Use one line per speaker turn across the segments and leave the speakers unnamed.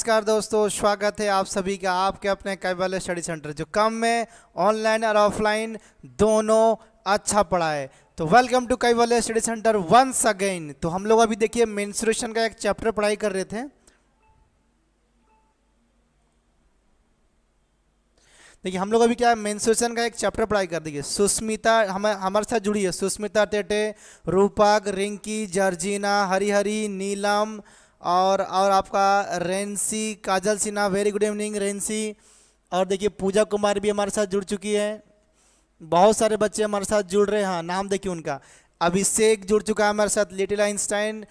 नमस्कार दोस्तों, स्वागत है आप सभी का आपके अपने कैवल्य स्टडी सेंटर जो कम में ऑनलाइन और ऑफलाइन दोनों अच्छा पढ़ाए। तो welcome to Kaivalya study centre once again. तो हम लोग अभी देखिए मेंस्ट्रुएशन का एक चैप्टर पढ़ाई कर रहे थे। देखिए हम लोग अभी क्या मेंस्ट्रुएशन का एक चैप्टर पढ़ाई कर दिए। सुस्मिता हमारे साथ जुड़ी है, सुस्मिता टेटे, रूपक, रिंकी, जर्जिना, हरिहरी, नीलम और आपका Rency, Kajal Sinha. Very good evening Rency. और देखिए पूजा कुमार भी हमारे साथ जुड़ चुकी है। बहुत सारे बच्चे हमारे साथ जुड़ रहे हैं। हाँ, नाम देखिए उनका। अभिषेक जुड़ चुका है हमारे साथ, लिटिल आइंस्टाइन,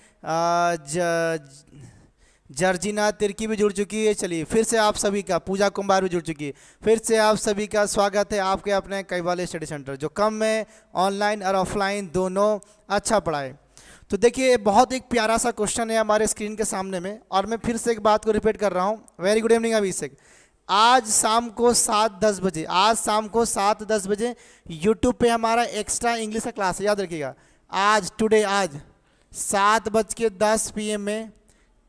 जर्जिना तिर्की भी जुड़ चुकी है। चलिए फिर से आप सभी का, पूजा कुमार भी जुड़ चुकी है। फिर से आप सभी का स्वागत है आपके अपने कैवल्य स्टडी सेंटर जो कम में ऑनलाइन और ऑफलाइन दोनों अच्छा पढ़ाए। तो देखिए बहुत एक प्यारा सा क्वेश्चन है हमारे स्क्रीन के सामने में, और मैं फिर से एक बात को रिपीट कर रहा हूँ। वेरी गुड इवनिंग अभिषेक। आज शाम को 7:10 बजे, आज शाम को 7:10 बजे यूट्यूब पे हमारा एक्स्ट्रा इंग्लिश का क्लास है, याद रखिएगा। आज 7:10 PM में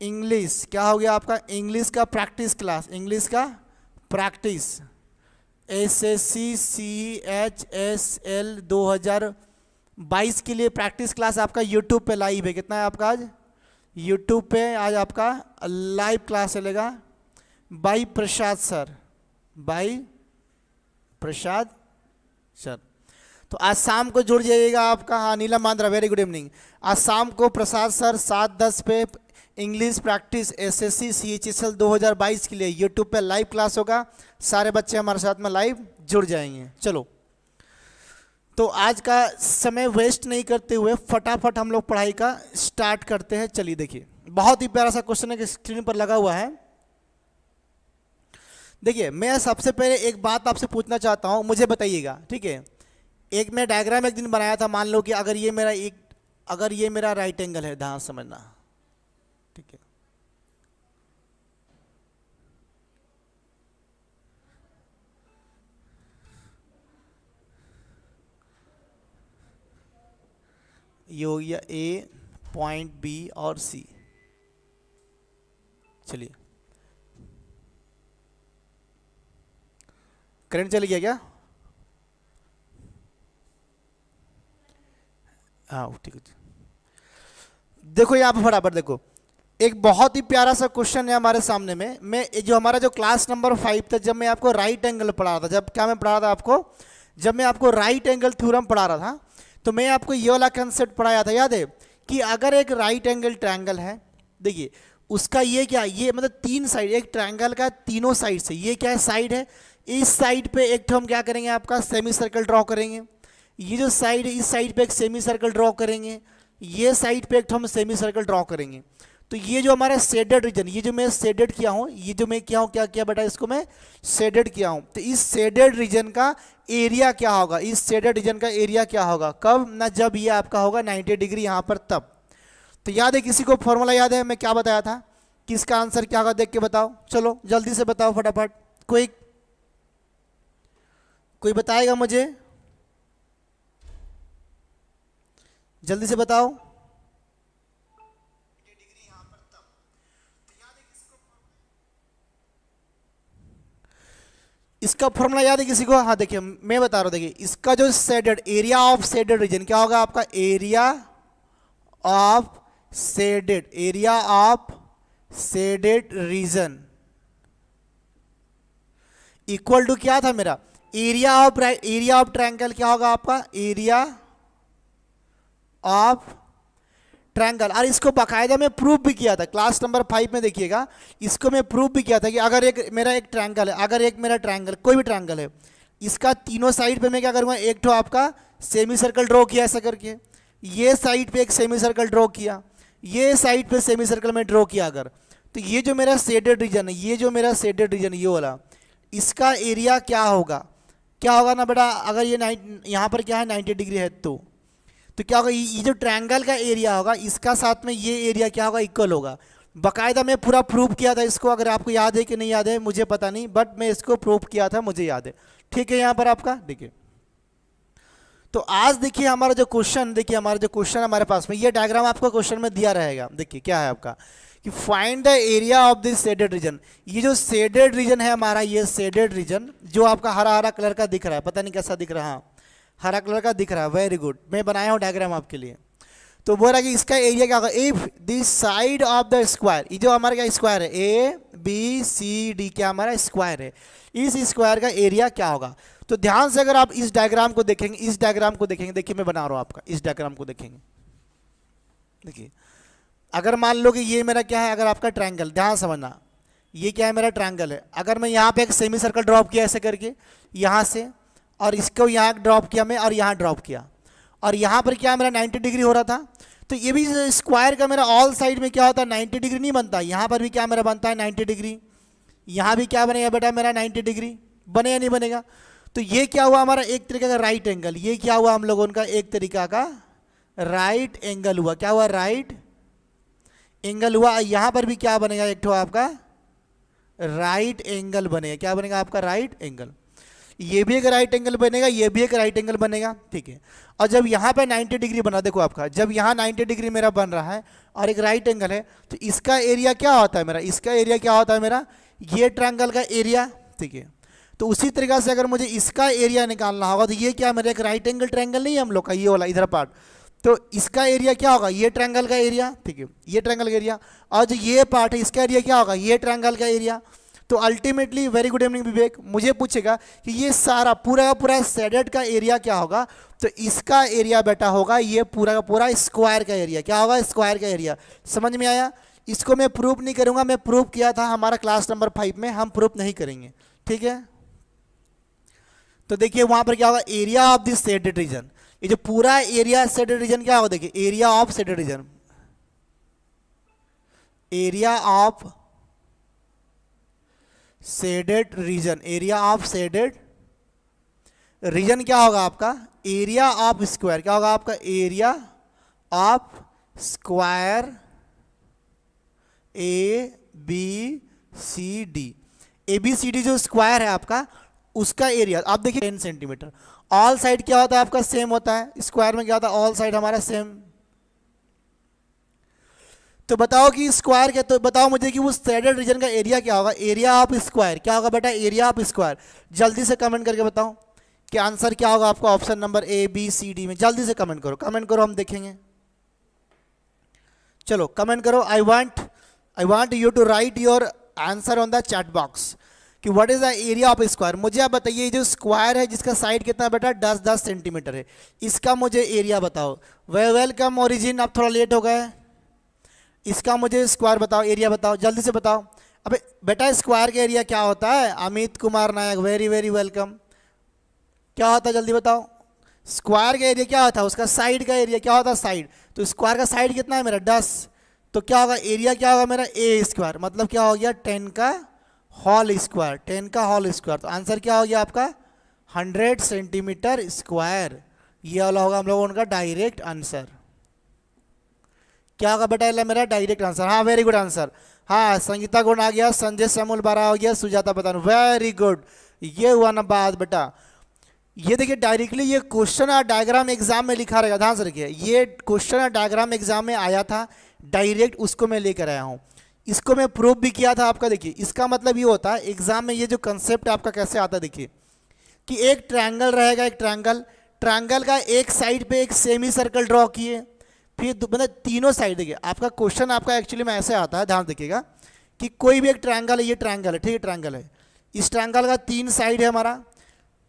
इंग्लिश क्या हो गया आपका, इंग्लिश का प्रैक्टिस क्लास, इंग्लिश का प्रैक्टिस SSC CHSL 2022 के लिए प्रैक्टिस क्लास आपका यूट्यूब पे लाइव है। कितना है आपका आज यूट्यूब पे, आज आपका लाइव क्लास चलेगा by Prasad sir, by Prasad sir. तो आज शाम को जुड़ जाइएगा आपका। हाँ, नीलम मांद्रा, वेरी गुड इवनिंग। आज शाम को प्रसाद सर 7:10 पे इंग्लिश प्रैक्टिस SSC CHSL 2022 के लिए यूट्यूब पे लाइव क्लास होगा। सारे बच्चे हमारे साथ में लाइव जुड़ जाएंगे। चलो तो आज का समय वेस्ट नहीं करते हुए फटाफट हम लोग पढ़ाई का स्टार्ट करते हैं। चलिए देखिए बहुत ही प्यारा सा क्वेश्चन है कि स्क्रीन पर लगा हुआ है। देखिए मैं सबसे पहले एक बात आपसे पूछना चाहता हूं, मुझे बताइएगा, ठीक है। एक मैं डायग्राम एक दिन बनाया था, मान लो कि अगर ये मेरा राइट एंगल है, ध्यान समझना, ठीक है। ये हो गया A, पॉइंट B और C। चलिए करंट चल गया क्या? हाँ ठीक है। देखो यहाँ पर फटाफट देखो, एक बहुत ही प्यारा सा क्वेश्चन है हमारे सामने में। मैं जो हमारा जो क्लास नंबर 5 था, जब मैं आपको राइट एंगल पढ़ा रहा था, जब क्या मैं पढ़ा रहा था आपको, जब मैं आपको राइट एंगल थ्योरम पढ़ा रहा था, तो मैं आपको ये वाला कंसेप्ट पढ़ाया था, याद है कि अगर एक राइट एंगल ट्रायंगल है, देखिए उसका ये क्या, ये मतलब 3 साइड, एक ट्रायंगल का तीनों साइड से, ये क्या है साइड है, इस साइड पे एक तो हम क्या करेंगे आपका सेमी सर्कल ड्रॉ करेंगे, ये जो साइड है इस साइड पे एक सेमी सर्कल ड्रॉ करेंगे, ये साइड पे एक तो हम सेमी सर्कल ड्रॉ करेंगे। तो ये जो हमारा शेडेड रीजन, ये जो मैं शेडेड किया हूँ, ये जो मैं किया हूँ, क्या किया बेटा, इसको मैं शेडेड किया हूँ। तो इस शेडेड रीजन का एरिया क्या होगा, इस शेडेड रीजन का एरिया क्या होगा, कब ना, जब ये आपका होगा 90 डिग्री यहाँ पर, तब। तो याद है किसी को फॉर्मूला याद है, मैं क्या बताया था, कि इसका आंसर क्या होगा, देख के बताओ। चलो जल्दी से बताओ फटाफट, कोई बताएगा मुझे, जल्दी से बताओ। इसका फॉर्मूला याद है किसी को? हाँ देखिए मैं बता रहा हूं, देखिए इसका जो shaded area of shaded region क्या होगा आपका, area of shaded region equal to क्या था मेरा, एरिया ऑफ ट्रायंगल क्या होगा आपका, एरिया ऑफ ट्रायंगल। और इसको बाकायदा मैं प्रूफ भी किया था क्लास नंबर 5 में, देखिएगा इसको मैं प्रूफ भी किया था कि अगर मेरा एक ट्रायंगल है, अगर एक मेरा ट्रायंगल, कोई भी ट्रायंगल है, इसका तीनों साइड पे मैं क्या करूँगा, एक तो आपका सेमी सर्कल ड्रॉ किया ऐसा करके, ये साइड पे एक सेमी सर्कल ड्रॉ किया, ये साइड पे सेमी सर्कल में ड्रॉ किया अगर, तो ये जो मेरा शेडेड रीजन है, ये जो मेरा शेडेड रीजन ये वाला, इसका एरिया क्या होगा, क्या होगा ना बेटा, अगर ये यहाँ पर क्या है 90 डिग्री है, तो क्या होगा, ये जो ट्रायंगल का एरिया होगा इसका साथ में ये एरिया क्या होगा, इक्वल होगा। बाकायदा मैं पूरा प्रूफ किया था इसको, अगर आपको याद है कि नहीं याद है मुझे पता नहीं, बट मैं इसको प्रूफ किया था, मुझे याद है, ठीक है। यहाँ पर आपका देखिए, तो आज देखिए हमारा जो क्वेश्चन, देखिए हमारा जो क्वेश्चन हमारे पास में, ये डायग्राम आपको क्वेश्चन में दिया रहेगा। देखिए क्या है आपका, कि कि find the area of this shaded region. ये जो शेडेड रीजन है हमारा, ये शेडेड रीजन जो आपका हरा हरा कलर का दिख रहा है, पता नहीं कैसा दिख रहा है, हरा कलर का दिख रहा है, वेरी गुड, मैं बनाया हूँ डायग्राम आपके लिए। तो बोल रहा है कि इसका एरिया क्या होगा, if this side of the square, ये जो हमारा क्या स्क्वायर है, ए बी सी डी क्या हमारा स्क्वायर है, इस स्क्वायर का एरिया क्या होगा। तो ध्यान से अगर आप इस डायग्राम को देखेंगे, इस डायग्राम को देखेंगे, देखिए मैं बना रहा हूँ आपका, इस डायग्राम को देखेंगे, देखिए अगर मान लो कि ये मेरा क्या है, अगर आपका ट्रायंगल, ध्यान समझना, ये क्या है मेरा ट्रायंगल है, अगर मैं यहाँ पे एक सेमी सर्कल ड्रॉप किया ऐसे करके यहाँ से, और इसको यहाँ ड्रॉप किया मैं और यहाँ ड्रॉप किया, और यहाँ पर क्या मेरा 90 डिग्री हो रहा था, तो ये भी स्क्वायर का मेरा ऑल साइड में क्या होता है 90 डिग्री नहीं बनता, यहाँ पर भी क्या मेरा बनता है 90 डिग्री, यहाँ भी क्या बनेगा बेटा मेरा 90 डिग्री, बने या नहीं बनेगा। तो ये क्या हुआ हमारा एक तरीके का राइट एंगल, ये क्या हुआ हम लोगों का एक तरीका का राइट एंगल हुआ, क्या हुआ राइट एंगल हुआ। यहाँ पर भी क्या बनेगा एक ठो आपका राइट एंगल बनेगा, क्या बनेगा आपका राइट एंगल, ये भी एक राइट एंगल बनेगा, ये भी एक राइट एंगल बनेगा, ठीक है। और जब यहाँ पे 90 डिग्री बना, देखो आपका जब यहाँ 90 डिग्री मेरा बन रहा है और एक राइट एंगल है, तो इसका एरिया क्या होता है मेरा, इसका एरिया क्या होता है मेरा, ये ट्रायंगल का एरिया, ठीक है। तो उसी तरीका से अगर मुझे इसका एरिया निकालना होगा, तो ये क्या मेरा एक राइट एंगल ट्रायंगल नहीं है हम लोग का, ये वाला इधर पार्ट, तो इसका एरिया क्या होगा, ये ट्रायंगल का एरिया, ठीक है, ये ट्रायंगल का एरिया, और जो ये पार्ट है इसका एरिया क्या होगा, ये ट्रायंगल का एरिया। तो अल्टीमेटली, वेरी गुड इवनिंग विवेक, मुझे पूछेगा कि ये सारा पूरा का पूरा शेडेड का एरिया क्या होगा, तो इसका एरिया बेटा होगा ये पूरा का पूरा स्क्वायर का एरिया, क्या होगा स्क्वायर का एरिया। समझ में आया। इसको मैं प्रूफ नहीं करूंगा, मैं प्रूफ किया था हमारा क्लास नंबर 5 में, हम प्रूफ नहीं करेंगे, ठीक है। तो देखिए वहां पर क्या होगा, area of this shaded region, ये जो पूरा एरिया शेडेड रीजन क्या होगा, देखिए area of shaded region, area of shaded region, area of shaded region क्या होगा आपका, एरिया ऑफ स्क्वायर, क्या होगा आपका area of square A B C D, A B C D जो स्क्वायर है आपका उसका एरिया आप देखिए 10 सेंटीमीटर। ऑल साइड क्या होता है आपका सेम होता है, स्क्वायर में क्या होता है ऑल साइड हमारा सेम। तो बताओ कि स्क्वायर क्या, तो बताओ मुझे कि उस शेडेड रीजन का एरिया क्या होगा, एरिया ऑफ स्क्वायर क्या होगा बेटा, एरिया ऑफ स्क्वायर। जल्दी से कमेंट करके बताओ कि आंसर क्या होगा आपका option number A B C D में, जल्दी से कमेंट करो, कमेंट करो, हम देखेंगे। चलो कमेंट करो, I want you to write your answer on the chat box कि what is the area of square. मुझे आप बताइए जो स्क्वायर है जिसका साइड कितना बेटा 10-10 सेंटीमीटर है, इसका मुझे एरिया बताओ। वेलकम ओरिजिन, आप थोड़ा लेट हो गए, इसका मुझे स्क्वायर बताओ, एरिया बताओ, जल्दी से बताओ। अबे बेटा स्क्वायर का एरिया क्या होता है, Amit Kumar Nayak, very very welcome, क्या होता है जल्दी बताओ। स्क्वायर का एरिया क्या होता है, उसका साइड का एरिया क्या होता है साइड, तो स्क्वायर का साइड कितना है मेरा 10, तो क्या होगा एरिया क्या होगा मेरा ए स्क्वायर, मतलब क्या हो गया 10 का होल स्क्वायर, 10 का होल स्क्वायर। तो आंसर क्या हो गया आपका 100 सेंटीमीटर स्क्वायर, ये वाला होगा हम लोगों उनका डायरेक्ट आंसर। क्या होगा बेटा मेरा डायरेक्ट आंसर, हाँ वेरी गुड आंसर, हाँ संगीता गुण आ गया, संजय सैमुल 12 हो गया, सुजाता पता वेरी गुड, ये हुआ ना बात बेटा। ये देखिए डायरेक्टली ये क्वेश्चन और डायग्राम एग्जाम में लिखा रहेगा, ध्यान से रखिए, ये क्वेश्चन और डायग्राम एग्जाम में आया था डायरेक्ट, उसको मैं लेकर आया हूँ, इसको मैं प्रूफ भी किया था आपका। देखिए इसका मतलब ये होता है एग्जाम में ये जो कंसेप्ट आपका कैसे आता है, देखिए कि एक ट्रायंगल रहेगा, एक ट्रायंगल का एक साइड पे एक सेमी सर्कल ड्रॉ किए, फिर मतलब तीनों साइड, देखिए आपका क्वेश्चन आपका एक्चुअली में ऐसे आता है, ध्यान देखिएगा कि कोई भी एक ट्रायंगल है, ये ट्रायंगल है, ठीक है ट्रायंगल है, इस ट्रायंगल का 3 साइड है हमारा,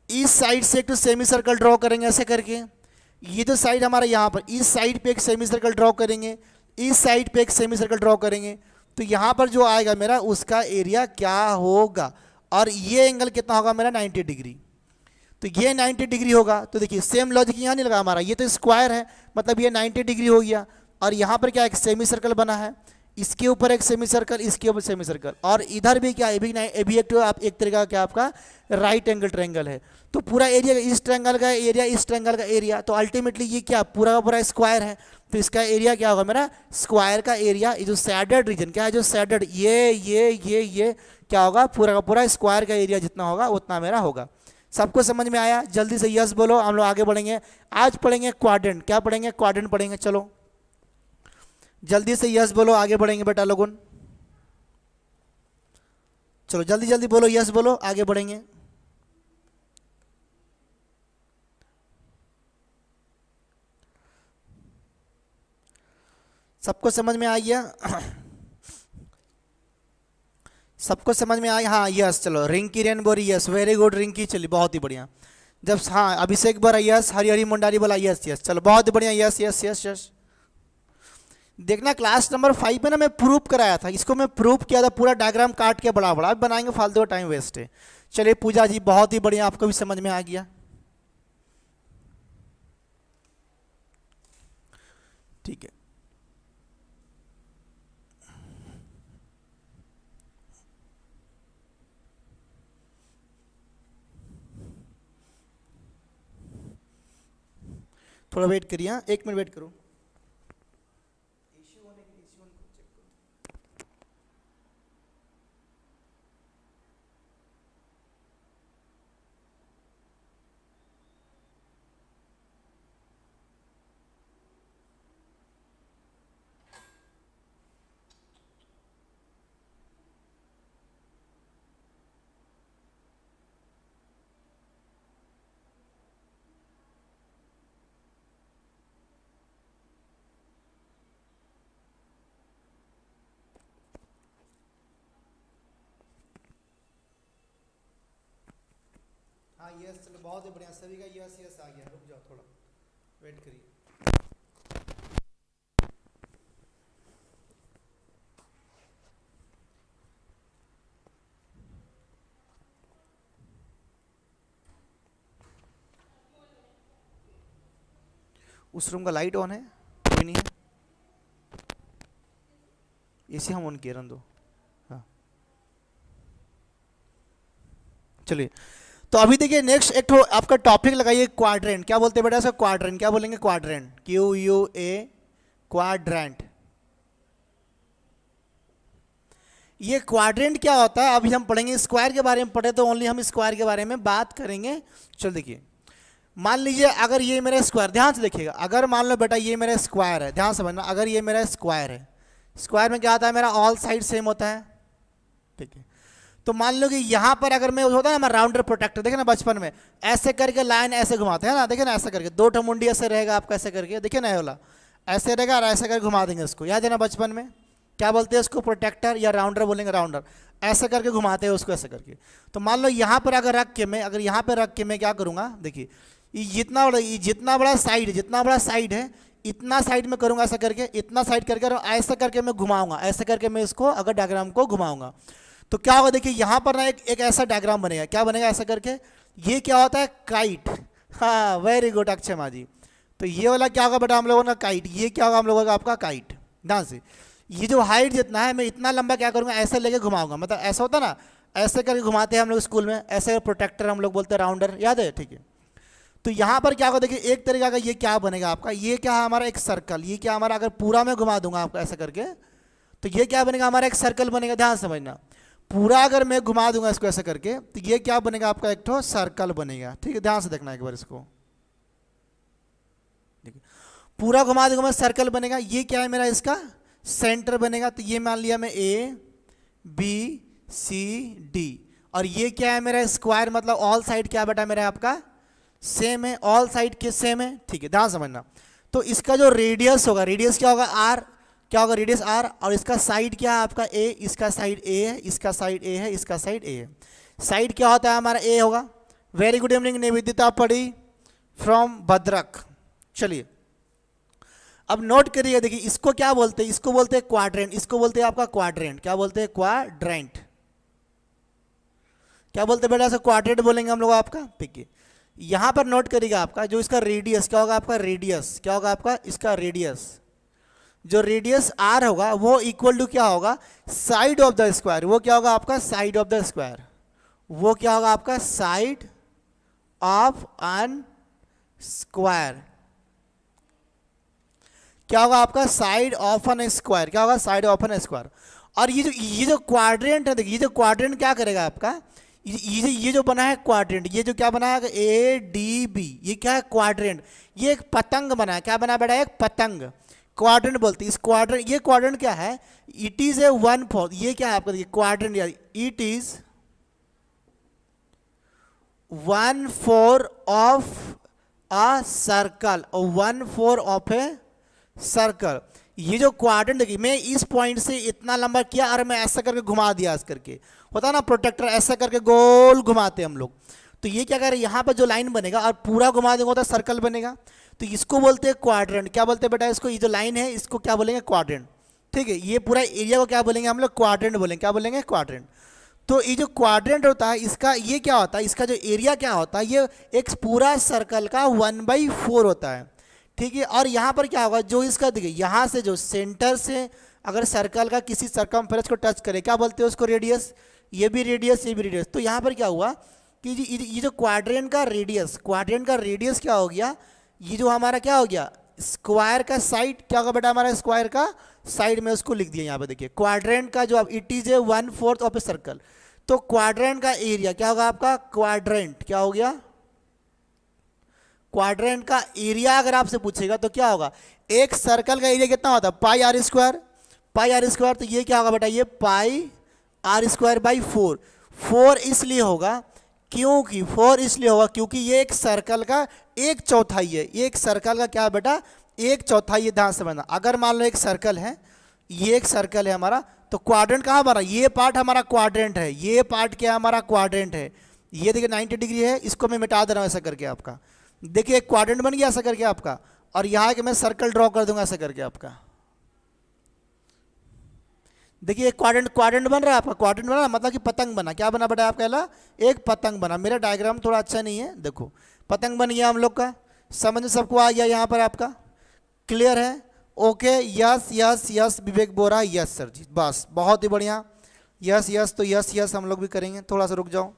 इस साइड से एक तो सेमी सर्कल ड्रॉ करेंगे ऐसे करके, ये जो साइड हमारा यहाँ पर इस साइड पे एक सेमी सर्कल ड्रॉ करेंगे, इस साइड पे एक सेमी सर्कल ड्रॉ करेंगे, तो यहाँ पर जो आएगा मेरा उसका एरिया क्या होगा, और ये एंगल कितना होगा मेरा 90 डिग्री, तो ये 90 डिग्री होगा। तो देखिए सेम लॉजिक यहाँ नहीं लगा हमारा, ये तो स्क्वायर है मतलब ये 90 डिग्री हो गया, और यहाँ पर क्या एक सेमी सर्कल बना है, इसके ऊपर एक सेमी सर्कल, इसके ऊपर सेमी सर्कल, और इधर भी क्या ये भी एक तरीका का क्या आपका राइट एंगल ट्रायंगल है। तो पूरा एरिया इस ट्रायंगल का एरिया, इस ट्रायंगल का एरिया, तो अल्टीमेटली ये क्या पूरा का पूरा स्क्वायर है, तो इसका एरिया क्या होगा मेरा स्क्वायर का एरिया। ये जो शेडेड रीजन क्या है, जो शेडेड ये क्या होगा पूरा का पूरा स्क्वायर का एरिया जितना होगा उतना मेरा होगा। सबको समझ में आया, जल्दी से यस बोलो, हम लोग आगे बढ़ेंगे। आज पढ़ेंगे क्वाड्रेंट, क्या पढ़ेंगे क्वाड्रेंट पढ़ेंगे, चलो जल्दी से यस बोलो, आगे बढ़ेंगे बेटा लोगों। चलो जल्दी जल्दी बोलो, यस बोलो, आगे बढ़ेंगे। सबको समझ में आ गया? सबको समझ में आई? हाँ यस, चलो रिंकी रेन बोरी यस, वेरी गुड रिंकी, चलिए बहुत ही बढ़िया। जब हाँ अभिषेक बोला यस, हरी हरी मुंडारी बोला यस यस, चलो बहुत ही बढ़िया, यस यस यस यस। देखना क्लास नंबर 5 में ना मैं प्रूफ कराया था, इसको मैं प्रूफ किया था, पूरा डायग्राम काट के बड़ा बड़ा, अब बनाएंगे फालतू का टाइम वेस्ट है। चलिए पूजा जी बहुत ही बढ़िया, आपको भी समझ में आ गया, ठीक है। थोड़ा वेट करिए, 1 मिनट वेट करो। हाँ यस, चलो बहुत ही बढ़िया, सभी का यस यस आ गया। रुक जाओ थोड़ा वेट करिए। उस रूम का लाइट ऑन है? कोई नहीं है? एसी हम ऑन किए, रन दो। हाँ चलिए, तो अभी देखिए नेक्स्ट एक तो आपका टॉपिक लगाइए क्वाड्रेंट। क्या बोलते हैं बेटा इसका? क्वाड्रेंट। क्या बोलेंगे? Quadrant, QUA, quadrant. ये क्वाड्रेंट क्या होता है अभी हम पढ़ेंगे। स्क्वायर के बारे में पढ़े तो ओनली हम स्क्वायर के बारे में बात करेंगे। चलो देखिए, मान लीजिए अगर ये मेरा स्क्वायर, ध्यान से देखिएगा, अगर मान लो बेटा ये मेरा स्क्वायर है, ध्यान समझना, अगर ये मेरा स्क्वायर है, स्क्वायर में क्या होता है मेरा? ऑल साइड सेम होता है, ठीक है। तो मान लो कि यहाँ पर अगर मैं होता है ना राउंडर प्रोटेक्टर, देखे ना बचपन में ऐसे करके लाइन ऐसे घुमाते हैं ना, देखे ना ऐसे करके, 2 मुंडी ऐसे रहेगा आपका, ऐसे करके, देखिए ना ये वाला ऐसे रहेगा और ऐसे करके घुमा देंगे उसको, याद है ना बचपन में? क्या बोलते हैं उसको? प्रोटेक्टर या राउंडर बोलेंगे, राउंडर। ऐसे करके घुमाते हैं उसको, ऐसे करके। तो मान लो यहाँ पर अगर रख के मैं, अगर यहाँ पर रख के मैं क्या करूँगा, देखिए ये जितना बड़ा साइड है इतना साइड में करूँगा ऐसा करके, इतना साइड करके ऐसा करके मैं घुमाऊंगा, ऐसे करके मैं इसको अगर डायग्राम को घुमाऊंगा तो क्या होगा? देखिए यहाँ पर ना एक ऐसा डायग्राम बनेगा। क्या बनेगा? ऐसा करके। ये क्या होता है? काइट। हाँ वेरी गुड अक्षय माँ जी। तो ये वाला क्या होगा बेटा हम लोगों का? काइट। ये क्या होगा हम लोगों का? आपका काइट। ध्यान से, ये जो हाइट जितना है मैं इतना लंबा क्या करूँगा? ऐसे लेके घुमाऊंगा, मतलब ऐसा होता ना, ऐसे करके घुमाते हैं हम लोग स्कूल में, ऐसे प्रोटेक्टर हम लोग बोलते हैं, राउंडर, याद है? ठीक है। तो यहाँ पर क्या होगा? देखिए एक तरीका का ये क्या बनेगा आपका? ये क्या है हमारा? एक सर्कल। ये क्या हमारा? अगर पूरा मैं घुमा दूंगा आपको ऐसा करके तो ये क्या बनेगा हमारा? एक सर्कल बनेगा। ध्यान समझना, पूरा अगर मैं घुमा दूंगा इसको ऐसा करके तो ये क्या बनेगा आपका? एक तो सर्कल बनेगा, ठीक है। ध्यान से देखना एक बार इसको, देखिए पूरा घुमा दूंगा मैं, सर्कल बनेगा। ये क्या है मेरा? इसका सेंटर बनेगा। तो ये मान लिया मैं ABCD, और ये क्या है मेरा? स्क्वायर, मतलब ऑल साइड क्या बेटा मेरा आपका? सेम है, ऑल साइड के सेम है, ठीक है। ध्यान समझना, तो इसका जो रेडियस होगा, रेडियस क्या होगा? R। क्या होगा? Radius R। और इसका साइड क्या है आपका? A। इसका साइड A है, इसका साइड A है, इसका साइड A है। साइड क्या होता है हमारा? A होगा। वेरी गुड इवनिंग निवेदिता पढ़ी फ्रॉम भद्रक। चलिए अब नोट करिए, देखिए इसको क्या बोलते हैं? इसको बोलते हैं क्वाड्रेंट। इसको बोलते हैं आपका क्वाड्रेंट। क्या बोलते हैं? क्वाड्रेंट। क्या बोलते हैं बेटा? ऐसा क्वाड्रेंट बोलेंगे हम लोग आपका, ठीक है। यहां पर नोट करिएगा आपका जो इसका रेडियस क्या होगा? आपका रेडियस क्या होगा आपका? इसका रेडियस, जो रेडियस R होगा वो इक्वल टू क्या होगा? Side of the square. वो क्या होगा आपका? Side of the square. वो क्या होगा आपका? Side of an square. क्या होगा आपका? Side of an square. क्या होगा? Side of an square. और ये जो क्वाड्रेंट है, देखिए ये जो क्वाड्रेंट क्या करेगा आपका? ये जो बना है क्वाड्रेंट, ये जो क्या बना है ADB, ये क्या है? क्वाड्रेंट। ये एक पतंग बना है। क्या बना बेटा? एक पतंग। क्वाड्रेंट बोलते हैं। इस क्वाड्रेंट, ये क्वाड्रेंट क्या है, इट इज ए 1/4, ये क्या है आपका देखिए quadrant, it is 1/4 of a circle और 1/4 ऑफ ए सर्कल। ये जो क्वाड्रेंट देखिए, मैं इस पॉइंट से इतना लंबा किया और मैं ऐसा करके घुमा दिया, ऐसा करके होता है ना प्रोटेक्टर, ऐसा करके गोल घुमाते हैं हम लोग। तो ये क्या करें, यहाँ पर जो लाइन बनेगा और पूरा घुमा देंगे तो सर्कल बनेगा, तो इसको बोलते हैं क्वाड्रेंट। क्या बोलते हैं बेटा इसको, ये जो लाइन है इसको क्या बोलेंगे, क्वाड्रेंट। ठीक है, ये पूरा एरिया को क्या बोलेंगे हम लोग, क्वाड्रेंट बोलेंगे। क्या बोलेंगे, क्वाड्रेंट। तो ये जो क्वाड्रेंट होता है इसका ये क्या होता है, इसका जो एरिया क्या होता है, ये एक पूरा सर्कल का 1/4 होता है। ठीक है, और यहाँ पर क्या होगा, जो इसका देखिए यहाँ से जो सेंटर से अगर सर्कल का किसी सर्कमफेरेंस को टच करे, क्या बोलते हैं उसको, रेडियस। ये भी रेडियस, ये भी रेडियस। तो यहाँ पर क्या हुआ कि ये जो क्वाड्रेंट का रेडियस, क्वाड्रेंट का रेडियस क्या हो गया, ये जो हमारा क्या हो गया, स्क्वायर का साइड क्या होगा बेटा, हमारा स्क्वायर का साइड में उसको लिख दिया यहाँ पे देखिए, क्वाड्रेंट का जो अब it is a 1/4 of a circle. तो क्वाड्रेंट का एरिया क्या होगा आपका, क्वाड्रेंट क्या हो गया, क्वाड्रेंट का एरिया अगर आपसे पूछेगा तो क्या होगा, एक सर्कल का एरिया कितना होता है, pi r square, pi r square. तो ये क्या होगा बेटा, ये पाई आर स्क्वायर बाई 4। 4 इसलिए होगा क्योंकि 4 इसलिए होगा क्योंकि ये एक सर्कल का 1/4 है। ये एक सर्कल का क्या है बेटा, 1/4। ये ध्यान से समझना, अगर मान लो एक सर्कल है, ये एक सर्कल है हमारा, तो क्वाड्रेंट कहाँ हमारा, ये पार्ट हमारा क्वाड्रेंट है, ये पार्ट क्या हमारा क्वाड्रेंट है। ये देखिए 90 डिग्री है, इसको मैं मिटा दे रहा हूँ ऐसा करके आपका, देखिए एक क्वाड्रेंट बन गया ऐसा करके आपका, और यहाँ के मैं सर्कल ड्रॉ कर दूंगा ऐसा करके आपका। देखिए एक क्वाड्रेंट बन रहा है आपका, क्वाड्रेंट बना मतलब कि पतंग बना। क्या बना बेटा आपका, ला एक पतंग बना। मेरा डायग्राम थोड़ा अच्छा नहीं है, देखो पतंग बन गया हम लोग का, समझ में सबको आ गया यहाँ पर आपका, क्लियर है, ओके। यस यस यस, विवेक बोरा यस सर जी, बस बहुत ही बढ़िया, यस यस। तो यस यस हम लोग भी करेंगे, थोड़ा सा रुक जाओ।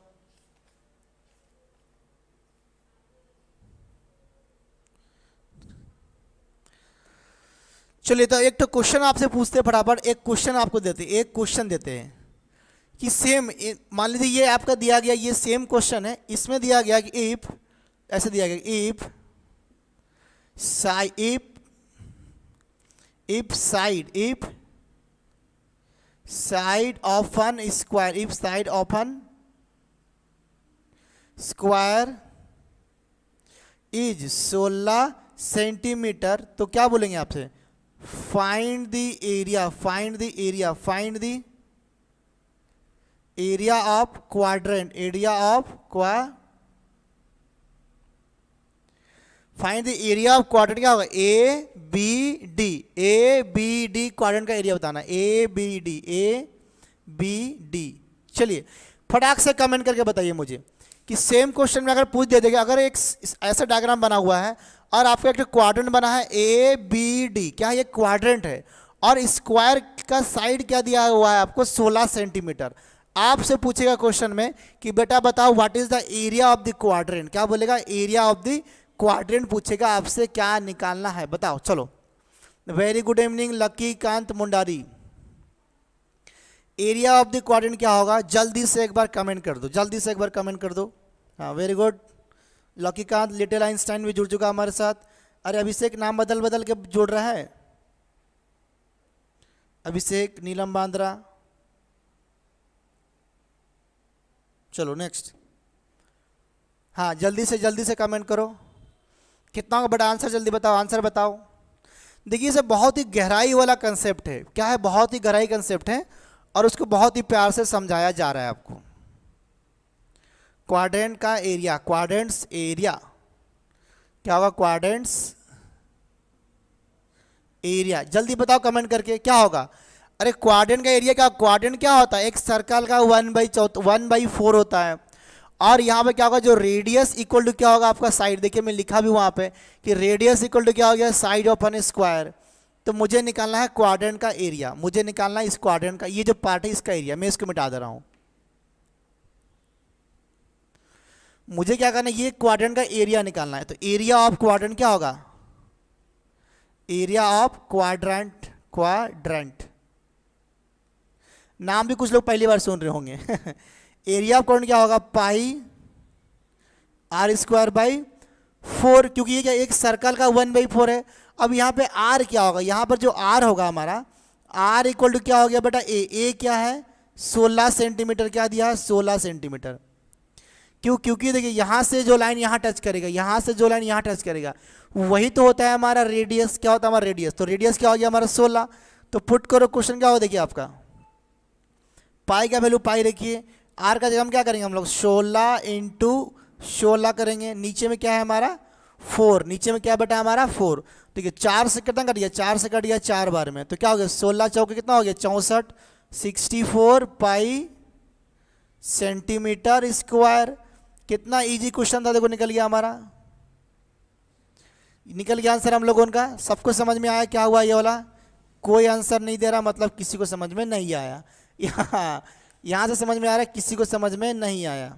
चलिए, तो एक तो क्वेश्चन आपसे पूछते फटाफट, एक क्वेश्चन आपको देते, एक क्वेश्चन देते हैं कि सेम, मान लीजिए ये आपका दिया गया, ये सेम क्वेश्चन है, इसमें दिया गया कि इफ, ऐसे दिया गया if side of an square, if side of an square is 16 centimetre, तो क्या बोलेंगे आपसे, find the area of quadrant, find the area of quadrant. क्या होगा, ए बी डी क्वाड्रेंट का एरिया बताना, ए बी डी। चलिए फटाक से कमेंट करके बताइए मुझे कि सेम क्वेश्चन में अगर पूछ दे देगा, अगर एक ऐसा डायग्राम बना हुआ है और आपका एक क्वाड्रेंट बना है ए बी डी, क्या ये क्वाड्रेंट है, और स्क्वायर का साइड क्या दिया हुआ है आपको 16 सेंटीमीटर। आपसे पूछेगा क्वेश्चन में कि बेटा बताओ what is the area of the quadrant, क्या बोलेगा, एरिया ऑफ द क्वाड्रेंट पूछेगा आपसे, क्या निकालना है बताओ। चलो, very good evening lucky Kant Mundari. Area of the quadrant क्या होगा, जल्दी से एक बार कमेंट कर दो, जल्दी से एक बार कमेंट कर दो। हाँ वेरी गुड, लकीकांत लिटिल आइंस्टाइन भी जुड़ चुका हमारे साथ। अरे अभिषेक नाम बदल बदल के जुड़ रहा है, अभिषेक, नीलम बांद्रा। चलो नेक्स्ट, हाँ जल्दी से कमेंट करो, कितना होगा बेटा आंसर, जल्दी बताओ, आंसर बताओ। देखिए इसे बहुत ही गहराई वाला कंसेप्ट है, क्या है, बहुत ही गहराई कंसेप्ट है, और उसको बहुत ही प्यार से समझाया जा रहा है आपको। क्वाड्रेंट का एरिया, क्वाड्रेंट्स एरिया क्या होगा, क्वाड्रेंट्स एरिया, जल्दी बताओ कमेंट करके क्या होगा। अरे क्वाड्रेंट का एरिया क्या, क्वाड्रेंट क्या होता है, एक सर्कल का 1/4 होता है, और यहाँ पे क्या होगा, जो रेडियस इक्वल टू क्या होगा आपका साइड, देखिए मैं लिखा भी वहाँ पे कि रेडियस इक्वल टू क्या हो गया, साइड ऑफ एन स्क्वायर। तो मुझे निकालना है क्वाड्रेंट का एरिया, मुझे निकालना है इस क्वाड्रेंट का, ये जो पार्ट है इसका एरिया, मैं इसको मिटा दे रहा हूँ। मुझे क्या करना है, ये क्वाड्रेंट का एरिया निकालना है। तो एरिया ऑफ क्वाड्रेंट क्या होगा, एरिया ऑफ क्वाड्रेंट, नाम भी कुछ लोग पहली बार सुन रहे होंगे। एरिया ऑफ क्वाड्रेंट क्या होगा, पाई आर स्क्वायर बाई 4, क्योंकि ये क्या एक सर्कल का 1/4 है, अब यहाँ पे आर क्या होगा, यहाँ पर जो आर होगा हमारा, आर इक्वल टू क्या हो गया बेटा ए क्या है 16 सेंटीमीटर, क्या दिया है 16 सेंटीमीटर। क्यों, क्योंकि देखिए यहाँ से जो लाइन यहाँ टच करेगा, यहाँ से जो लाइन यहाँ टच करेगा, वही तो होता है हमारा रेडियस। क्या होता है हमारा रेडियस, तो रेडियस क्या हो गया हमारा 16। तो पुट करो, क्वेश्चन क्या हो देखिए आपका, पाई का वैल्यू पाई रखिए, आर का जगह हम क्या करेंगे हम लोग 16 इंटू 16 करेंगे, नीचे में क्या है हमारा 4, नीचे में क्या बेटा हमारा 4। देखिए 4 से कितना कट गया, 4 से कट गया 4 बार में, तो क्या हो गया 16 चौके कितना हो गया 64, 64 पाई सेंटीमीटर स्क्वायर। कितना इजी क्वेश्चन था, देखो निकल गया हमारा, निकल गया आंसर हम लोगों का। सबको समझ में आया क्या हुआ ये वाला, कोई आंसर नहीं दे रहा मतलब किसी को समझ में नहीं आया। यहाँ से समझ में आ रहा है, किसी को समझ में नहीं आया,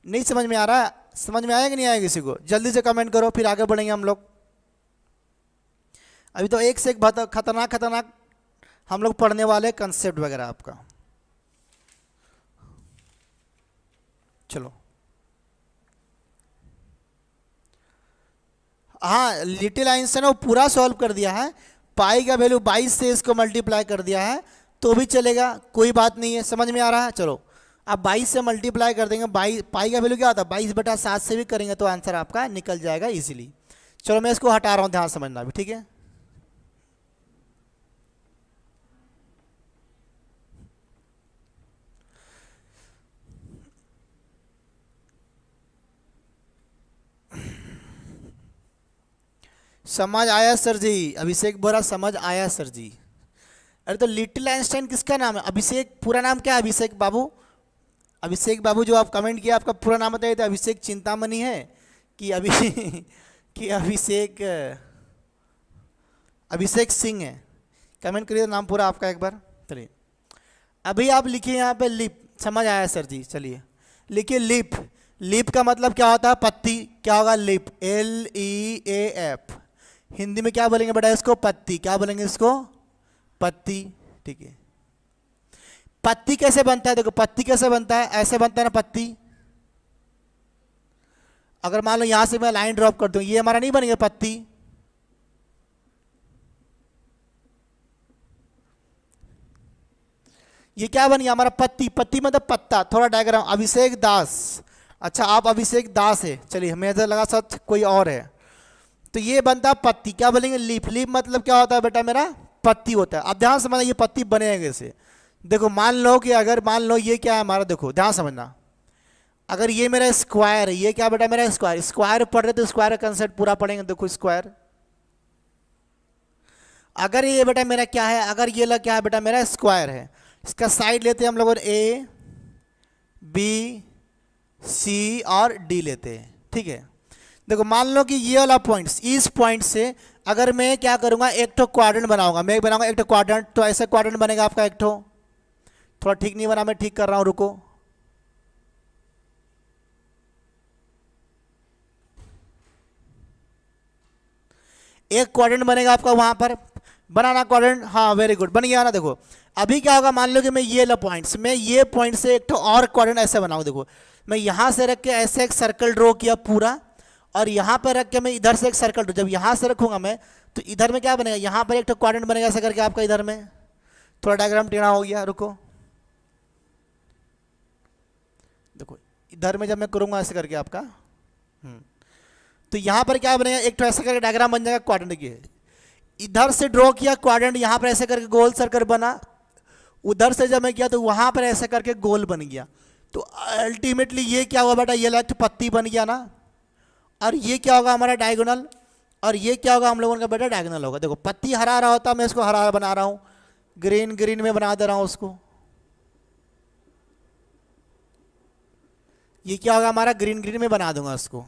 नहीं समझ में आ रहा, समझ में आया कि नहीं आया किसी को, जल्दी से कमेंट करो फिर आगे बढ़ेंगे हम लोग। अभी तो एक से एक खतरनाक खतरनाक हम लोग पढ़ने वाले कंसेप्ट वगैरह आपका। चलो हाँ, लिटिल आइंस्टाइन ने वो पूरा सॉल्व कर दिया है, पाई का वैल्यू 22 से इसको मल्टीप्लाई कर दिया है तो भी चलेगा, कोई बात नहीं है, समझ में आ रहा है। चलो अब 22 से मल्टीप्लाई कर देंगे, 22 पाई का वैल्यू क्या होता है 22/7 से भी करेंगे तो आंसर आपका निकल जाएगा इजीली। चलो मैं इसको हटा रहा हूँ, ध्यान समझना भी, ठीक है। समझ आया सर जी, अभिषेक बोरा समझ आया सर जी। अरे तो लिटिल आइंस्टाइन किसका नाम है, अभिषेक, पूरा नाम क्या है अभिषेक बाबू, अभिषेक बाबू जो आप कमेंट किया आपका पूरा नाम बताइए, तो अभिषेक चिंतामणि है कि कि अभिषेक अभिषेक सिंह है, कमेंट करिए नाम पूरा आपका एक बार। चलिए अभी आप लिखिए यहाँ पे लिप, समझ आया सर जी, चलिए लिखिए लिप। लिप का मतलब क्या होता है पत्ती, क्या होगा लिप, LEAF, हिंदी में क्या बोलेंगे बेटा इसको पत्ती, क्या बोलेंगे इसको पत्ती, ठीक है। पत्ती कैसे बनता है, देखो पत्ती कैसे बनता है, ऐसे बनता है ना पत्ती। अगर मान लो यहां से मैं लाइन ड्रॉप कर दूं, ये हमारा नहीं बनेगा पत्ती, ये क्या बन गया हमारा पत्ती, पत्ती मतलब पत्ता। थोड़ा डायग्राम, अभिषेक दास, अच्छा आप अभिषेक दास है, चलिए हमें ऐसा लगा सच कोई और है, तो ये बनता है पत्ती, क्या बोलेंगे लीफ। लीफ मतलब क्या होता है बेटा मेरा पत्ती होता है। अब ध्यान समझना ये पत्ती बनेगा कैसे, देखो मान लो कि अगर मान लो ये क्या है हमारा, देखो ध्यान समझना, अगर ये मेरा स्क्वायर है, ये क्या बेटा मेरा स्क्वायर, स्क्वायर पढ़ रहे तो स्क्वायर का कंसेप्ट पूरा पढ़ेंगे। देखो स्क्वायर, अगर ये बेटा मेरा क्या है, अगर ये लग क्या है बेटा मेरा स्क्वायर है, इसका साइड लेते हैं हम लोग A B C और D लेते हैं, ठीक है। देखो मान लो कि ये वाला पॉइंट, इस पॉइंट से अगर मैं क्या करूंगा एक तो क्वाड्रेंट बनाऊंगा, मैं बनाऊंगा एक तो क्वाड्रेंट, तो ऐसा क्वाड्रेंट बनेगा आपका एक तो, थोड़ा ठीक नहीं बना, मैं ठीक कर रहा हूं रुको। एक क्वाड्रेंट बनेगा आपका वहां पर, बनाना क्वाड्रेंट, हाँ वेरी गुड बन गया ना। देखो अभी क्या होगा, मान लो कि मैं ये ला पॉइंट्स, मैं ये पॉइंट से एक तो और क्वाड्रेंट ऐसे बनाऊं, देखो मैं यहां से रख के ऐसे एक सर्कल ड्रॉ किया पूरा, और यहां पर रख के मैं इधर से एक सर्कल ड्रॉ, जब यहां से रखूंगा मैं तो इधर में क्या बनेगा, यहां पर एक तो क्वाड्रेंट बनेगा ऐसा करके आपका, इधर में थोड़ा डायग्राम टेढ़ा हो गया, रुको देखो इधर में जब मैं करूंगा ऐसे करके आपका, तो यहां पर क्या बनेगा, एक तो ऐसा करके डायग्राम बन जाएगा क्वाड्रेंट की, इधर से ड्रॉ किया क्वाड्रेंट, यहां पर ऐसे करके गोल सर्कल बना, उधर से जब मैं किया तो वहां पर ऐसे करके गोल बन गया, तो अल्टीमेटली ये क्या हुआ बेटा, ये लेफ्ट पत्ती बन गया ना, और ये क्या होगा हमारा डायगोनल, और ये क्या होगा हम लोगों का बेटा डायगोनल होगा। देखो पत्ती हरा हरा होता है, मैं इसको हरा हरा बना रहा हूं, ग्रीन ग्रीन में बना दे रहा हूं उसको, ये क्या होगा हमारा ग्रीन ग्रीन में बना दूंगा उसको,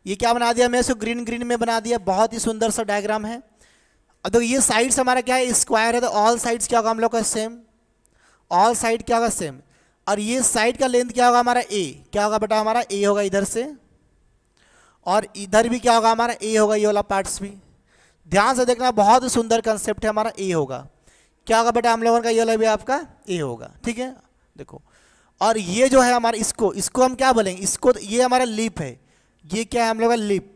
ये क्या बना दिया मैं इसको ग्रीन ग्रीन में बना दिया, बहुत ही सुंदर सा डायग्राम है। अब देखो ये साइड्स हमारा क्या है स्क्वायर है, तो ऑल साइड्स क्या होगा हम लोग का सेम, ऑल साइड क्या होगा सेम, और ये साइड का लेंथ क्या होगा हमारा A, क्या होगा बेटा हमारा A होगा इधर से, और इधर भी क्या होगा हमारा A होगा, ये वाला पार्ट्स भी ध्यान से देखना, बहुत ही सुंदर कंसेप्ट है हमारा। A होगा क्या होगा बेटा हम लोगों का, ये वाला भी आपका A होगा, ठीक है। देखो और ये जो है हमारा, इसको हम क्या बोलेंगे, इसको ये हमारा लिप है, ये क्या है हम लोग का लिप,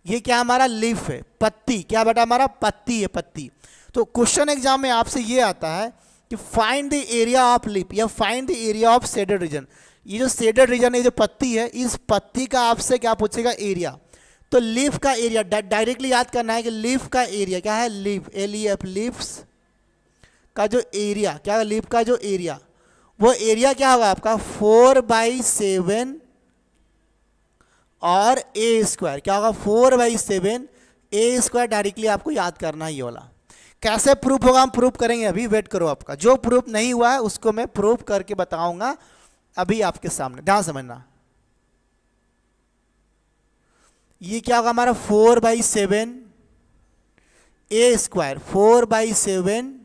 ये क्या हमारा लीफ है, पत्ती, क्या बेटा हमारा पत्ती है, पत्ती। तो क्वेश्चन एग्जाम में आपसे ये आता है कि find the area of leaf या find the area of shaded region. ये जो शेडेड रीजन है, जो पत्ती है, इस पत्ती का आपसे क्या पूछेगा, एरिया। तो लीफ का एरिया डायरेक्टली याद करना है कि लीफ का एरिया क्या है, लीफ, LEF, लीव्स का जो एरिया, क्या लीफ का जो एरिया, वो एरिया क्या होगा आपका 4/7 और A², क्या होगा 4/7 A²। डायरेक्टली आपको याद करना है ये वाला। कैसे प्रूफ होगा हम प्रूफ करेंगे, अभी वेट करो, आपका जो प्रूफ नहीं हुआ है उसको मैं प्रूफ करके बताऊंगा अभी आपके सामने, ध्यान समझना। ये क्या होगा हमारा 4/7 A², 4/7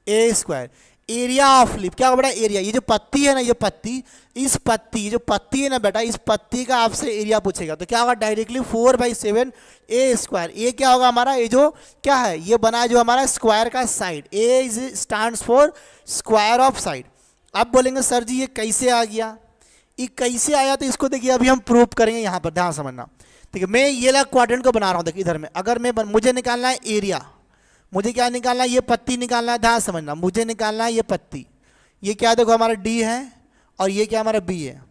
A²। Area of leaf क्या होगा बेटा, एरिया, ये जो पत्ती है ना, ये पत्ती, इस पत्ती, ये जो पत्ती है ना बेटा, इस पत्ती का आपसे एरिया पूछेगा तो क्या होगा, डायरेक्टली 4/7 A²। ये क्या होगा हमारा, ये जो क्या है, ये बना है जो हमारा स्क्वायर का side, A is stands for square of side. अब बोलेंगे सर जी ये कैसे आ गया, ये कैसे आया, तो इसको देखिए अभी हम प्रूफ करेंगे। यहाँ पर ध्यान समझना, ठीक है। मैं ये वाला क्वाड्रेंट को बना रहा हूँ, देखिए इधर में, अगर मैं मुझे निकालना है एरिया, मुझे क्या निकालना है, ये पत्ती निकालना है, ध्यान समझना, मुझे निकालना है ये पत्ती, ये क्या देखो हमारा D है और ये क्या हमारा B है।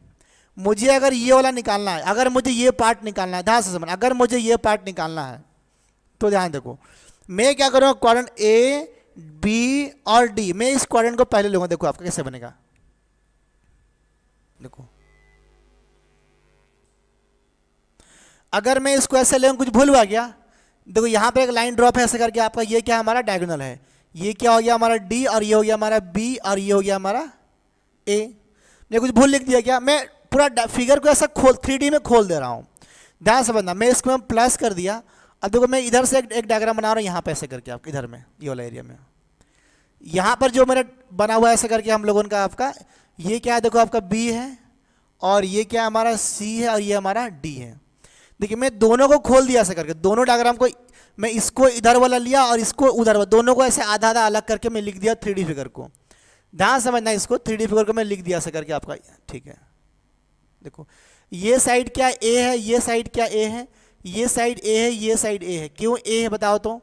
मुझे अगर ये वाला निकालना है, अगर मुझे ये पार्ट निकालना है, ध्यान से समझना, अगर मुझे ये पार्ट निकालना है तो ध्यान देखो, मैं क्या करूँगा, क्वाड्रेंट A, B और D, मैं इस क्वाड्रेंट को पहले लूँगा। देखो आपका कैसे बनेगा, देखो अगर मैं इसको ऐसे ले, कुछ भूल हुआ क्या, देखो यहाँ पे एक लाइन ड्रॉप है ऐसे करके, आपका ये क्या हमारा डायगोनल है, ये क्या हो गया हमारा D और ये हो गया हमारा B और ये हो गया हमारा A। मैं कुछ भूल लिख दिया क्या, मैं पूरा फिगर को ऐसा 3D में खोल दे रहा हूँ, ध्यान से बनना। मैं इसको मैं प्लस कर दिया, अब देखो मैं इधर से एक डायग्राम बना रहा हूँ, यहाँ पे ऐसे करके आपके इधर में ये वाला एरिया में, यहाँ पर जो मेरा बना हुआ है ऐसे करके हम लोगों का, आपका ये क्या है देखो आपका B है और ये क्या हमारा C है और ये हमारा D है। देखिए मैं दोनों को खोल दिया ऐसे करके, दोनों डायग्राम को, मैं इसको इधर वाला लिया और इसको उधर वाला, दोनों को ऐसे आधा आधा अलग करके मैं लिख दिया 3D फिगर को। ध्यान समझना, इसको 3D फिगर को मैं लिख दिया ऐसे करके आपका, ठीक है। देखो ये साइड क्या A है, ये साइड क्या A है, ये साइड A है, ये साइड A है। क्यों A है बताओ तो,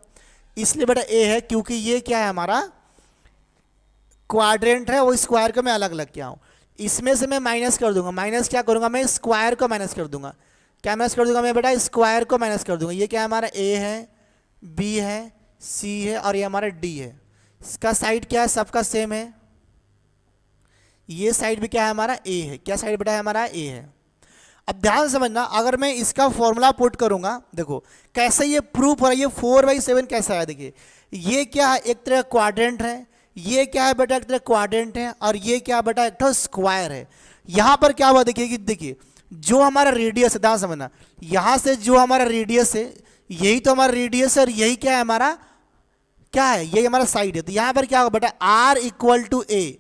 इसलिए बेटा A है क्योंकि ये क्या है हमारा क्वाड्रेंट है, वो स्क्वायर को मैं अलग अलग किया हूँ। इसमें से मैं माइनस कर दूंगा, माइनस क्या करूँगा मैं, स्क्वायर को माइनस कर दूंगा। क्या माइनस कर दूंगा मैं बेटा, स्क्वायर को माइनस कर दूंगा। ये क्या है हमारा A है, B है, C है और ये हमारा D है। इसका साइड क्या है, सबका सेम है। ये साइड भी क्या है हमारा A है, क्या साइड बेटा है हमारा A है। अब ध्यान समझना, अगर मैं इसका फॉर्मूला पुट करूंगा, देखो कैसे ये प्रूफ हो रहा है, ये 4/7 कैसा है। देखिए ये क्या है, एक तरह क्वाड्रेंट है, ये क्या है बेटा एक तरह क्वाड्रेंट है और ये क्या बेटा एक तो स्क्वायर है। यहाँ पर क्या हुआ देखिए, देखिए जो हमारा रेडियस है, ध्यान समझना, यहाँ से जो हमारा रेडियस है, यही तो हमारा रेडियस है और यही क्या है हमारा, क्या है, यही हमारा साइड है। तो यहाँ पर क्या होगा बेटा R = A,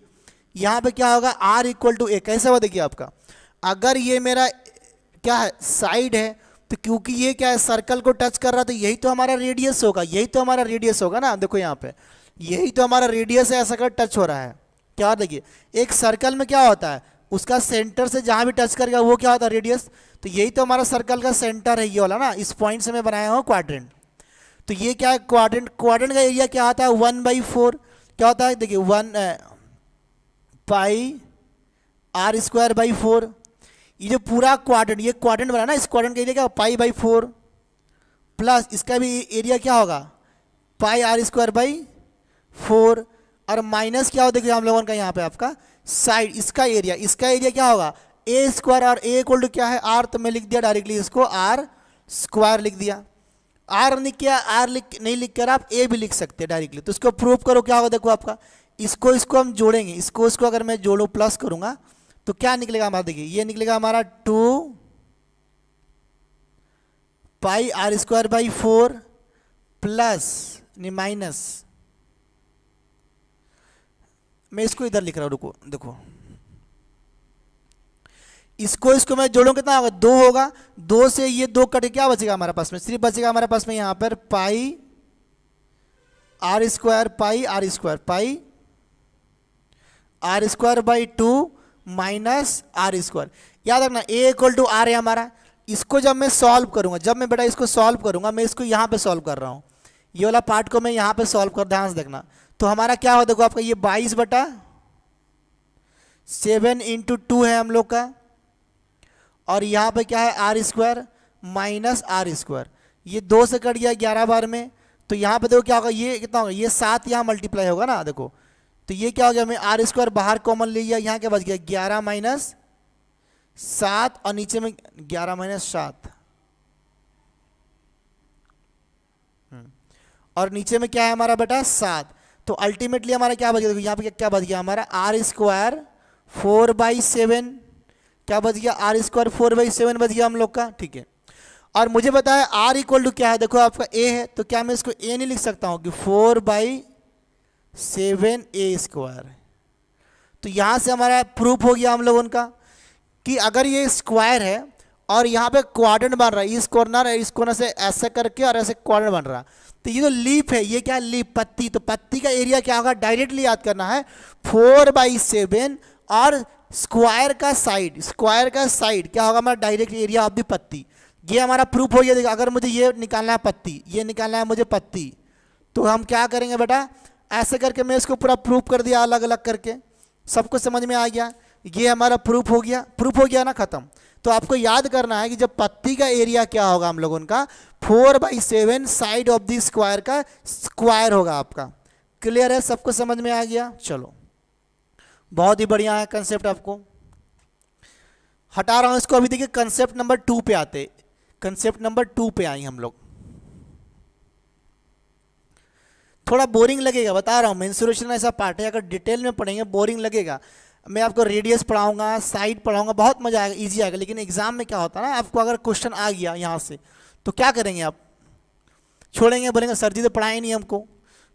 यहाँ पे क्या होगा R = A। कैसे हुआ देखिए आपका, अगर ये मेरा क्या है साइड है, तो क्योंकि ये क्या है सर्कल को टच कर रहा है, तो यही तो हमारा रेडियस होगा, यही तो हमारा रेडियस होगा ना। देखो यहाँ पे यही तो हमारा रेडियस है, ऐसा कर टच हो रहा है। क्या देखिए एक सर्कल में क्या होता है, उसका सेंटर से जहाँ भी टच करेगा वो क्या होता है, रेडियस। तो यही तो हमारा सर्कल का सेंटर है ये वाला ना, इस पॉइंट से मैं बनाया हूँ क्वाड्रेंट। तो ये क्या है क्वाड्रेंट, क्वाड्रेंट का एरिया क्या आता है 1/4, क्या होता है देखिए 1 πr²/4। ये जो पूरा क्वाड्रेंट, ये क्वाड्रेंट बना ना, इस क्वाड्रेंट का एरिया क्या π/4 प्लस इसका भी एरिया क्या होगा πr²/4 और माइनस क्या हो देखिए हम लोगों का यहाँ पे आपका साइड, इसका एरिया क्या होगा A² और A = क्या है R। तो मैं लिख दिया डायरेक्टली इसको R² लिख दिया। R लिख किया, नहीं लिख कर आप A भी लिख सकते हैं डायरेक्टली। तो इसको प्रूव करो क्या होगा, देखो आपका इसको हम जोड़ेंगे, इसको अगर मैं जोड़ूँ प्लस करूँगा तो क्या निकलेगा हमारा, देखिए ये निकलेगा हमारा 2 πr² प्लस नहीं माइनस, मैं इसको इधर लिख रहा हूँ, रुको देखो इसको मैं जोड़ूं कितना होगा 2 होगा, 2 से ये 2 कट क्या बचेगा हमारे पास में, सिर्फ बचेगा हमारे पास में यहाँ पर πr² πr² /2 माइनस R²। याद रखना A = R है हमारा, इसको जब मैं सॉल्व करूंगा, जब मैं बेटा इसको सॉल्व करूंगा, मैं इसको यहाँ पे सॉल्व कर रहा हूँ, ये वाला पार्ट को मैं यहाँ पे सॉल्व कर, ध्यान से देखना। तो हमारा क्या हो, देखो आपका ये 22/7 इंटू 2 है हम लोग का, और यहाँ पे क्या है R square minus R square, ये 2 से कट गया 11 बार में। तो यहाँ पे देखो क्या होगा, ये कितना होगा, ये 7 यहाँ मल्टीप्लाई होगा ना, देखो तो ये क्या हो गया, मैं आर स्क्वायर बाहर कॉमन ले लिया, यहाँ क्या बच गया 11 माइनस 7, और नीचे में 11 माइनस 7, और नीचे में क्या है हमारा बेटा 7। तो अल्टीमेटली हमारा क्या बच गया, देखो यहाँ पे क्या बच गया हमारा आर स्क्वायर 4/7, क्या बच गया आर स्क्वायर 4/7 बच गया हम लोग का, ठीक है। और मुझे बताया आर इक्वल टू क्या है, देखो आपका ए है, तो क्या मैं इसको ए नहीं लिख सकता हूँ कि 4/7 ए स्क्वायर। तो यहाँ से हमारा प्रूफ हो गया हम लोगों का कि अगर ये स्क्वायर है और यहाँ पे क्वाड्रेंट बन रहा है, इस कॉर्नर से ऐसे करके और ऐसे क्वाड्रेंट बन रहा, तो ये जो लीफ है, ये क्या है लीफ, पत्ती, तो पत्ती का एरिया क्या होगा, डायरेक्टली याद करना है 4/7, और स्क्वायर का साइड क्या होगा हमारा डायरेक्ट एरिया ऑफ द पत्ती। ये हमारा प्रूफ हो गया। देखो अगर मुझे ये निकालना है पत्ती, ये निकालना है मुझे पत्ती, तो हम क्या करेंगे बेटा, ऐसे करके मैं इसको पूरा प्रूफ कर दिया अलग अलग करके, सबको समझ में आ गया, ये हमारा प्रूफ हो गया ना, खत्म। तो आपको याद करना है कि जब पत्ती का एरिया क्या होगा हम लोगों का 4/7 साइड ऑफ द स्क्वायर का स्क्वायर होगा आपका। क्लियर है, सबको समझ में आ गया, चलो बहुत ही बढ़िया है कंसेप्ट। आपको हटा रहा हूं इसको, अभी देखिए कंसेप्ट नंबर 2 पे आते, कंसेप्ट नंबर 2 पे आई हम लोग। थोड़ा बोरिंग लगेगा, बता रहा हूँ, मेंसुरेशन ऐसा पार्ट है, अगर डिटेल में पढ़ेंगे बोरिंग लगेगा। मैं आपको रेडियस पढ़ाऊंगा, साइड पढ़ाऊंगा, बहुत मजा आएगा, इजी आएगा। लेकिन एग्जाम में क्या होता है ना, आपको अगर क्वेश्चन आ गया यहाँ से, तो क्या करेंगे आप, छोड़ेंगे, बोलेंगे सर जी तो पढ़ाए नहीं हमको।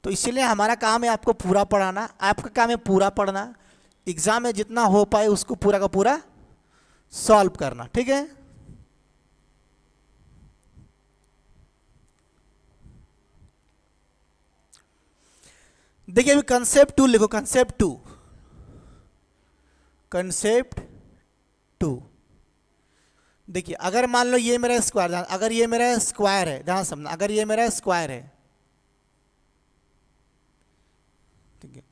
तो इसीलिए हमारा काम है आपको पूरा पढ़ाना, आपका काम है पूरा पढ़ना, एग्जाम में जितना हो पाए उसको पूरा का पूरा सॉल्व करना, ठीक है। देखिए अभी कंसेप्ट 2 लिखो, कंसेप्ट 2। देखिए अगर मान लो ये मेरा स्क्वायर, अगर ये मेरा स्क्वायर है, ध्यान समझना, अगर ये मेरा स्क्वायर है, ठीक है,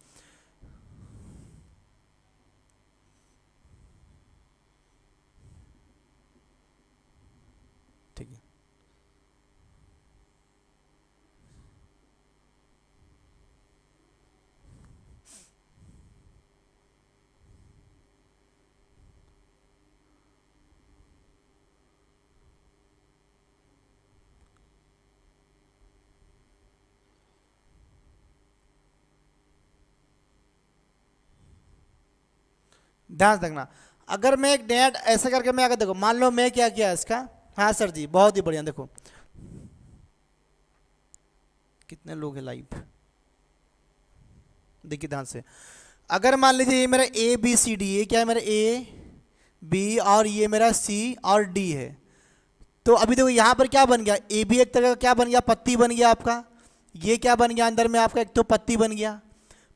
ठीक है, ध्यान से देखना। अगर मैं एक नया ऐसा करके मैं अगर देखो, मान लो मैं क्या किया इसका, हाँ सर जी बहुत ही बढ़िया, देखो कितने लोग हैं लाइव, देखिए ध्यान से। अगर मान लीजिए ये मेरा ए बी सी डी, ये क्या है मेरा ए बी और ये मेरा सी और डी है, तो अभी देखो यहाँ पर क्या बन गया, ए बी एक तरह का क्या बन गया, पत्ती बन गया आपका, ये क्या बन गया अंदर में आपका, एक तो पत्ती बन गया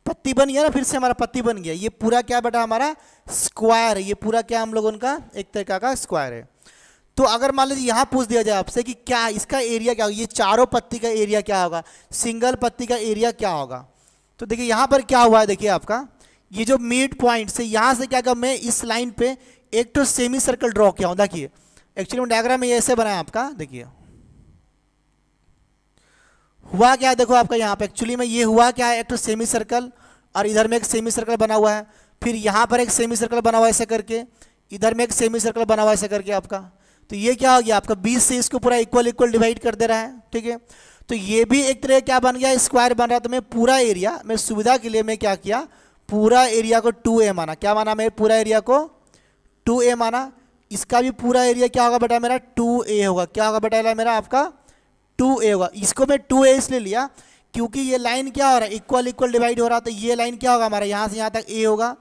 ना, फिर से हमारा पत्ती बन गया, ये पूरा क्या बेटा हमारा स्क्वायर है, ये पूरा क्या हम लोगों का एक तरीका का स्क्वायर है। तो अगर मान लीजिए यहाँ पूछ दिया जाए आपसे कि क्या इसका एरिया क्या होगा, ये चारों पत्ती का एरिया क्या होगा, सिंगल पत्ती का एरिया क्या होगा, तो देखिए यहाँ पर क्या हुआ है, देखिए आपका ये जो मिड पॉइंट से यहाँ से क्या, मैं इस लाइन पे एक तो सेमी सर्कल ड्रॉ किया हूँ। देखिए एक्चुअली में डायग्राम में ऐसे बनाया आपका, देखिए हुआ क्या है, देखो आपका यहाँ पे एक्चुअली में ये हुआ क्या है, एक तो सेमी सर्कल और इधर में एक सेमी सर्कल बना हुआ है, फिर यहाँ पर एक सेमी सर्कल बना हुआ है ऐसे करके, इधर में एक सेमी सर्कल बना हुआ है ऐसे करके आपका। तो ये क्या हो गया आपका 20 से इसको पूरा इक्वल डिवाइड कर दे रहा है, ठीक है। तो ये भी एक तरह क्या बन गया, स्क्वायर बन रहा है। तो मैं पूरा एरिया, मैं सुविधा के लिए मैं क्या किया, पूरा एरिया को 2a माना। क्या माना मैं, पूरा एरिया को 2a माना। इसका भी पूरा एरिया क्या होगा बेटा मेरा 2a होगा। क्या होगा बेटा मेरा आपका 2a होगा। इसको मैं 2a इसलिए लिया क्योंकि ये लाइन क्या हो रहा है, इक्वल डिवाइड हो रहा है। तो ये लाइन क्या होगा हमारा, यहाँ से यहाँ तक a होगा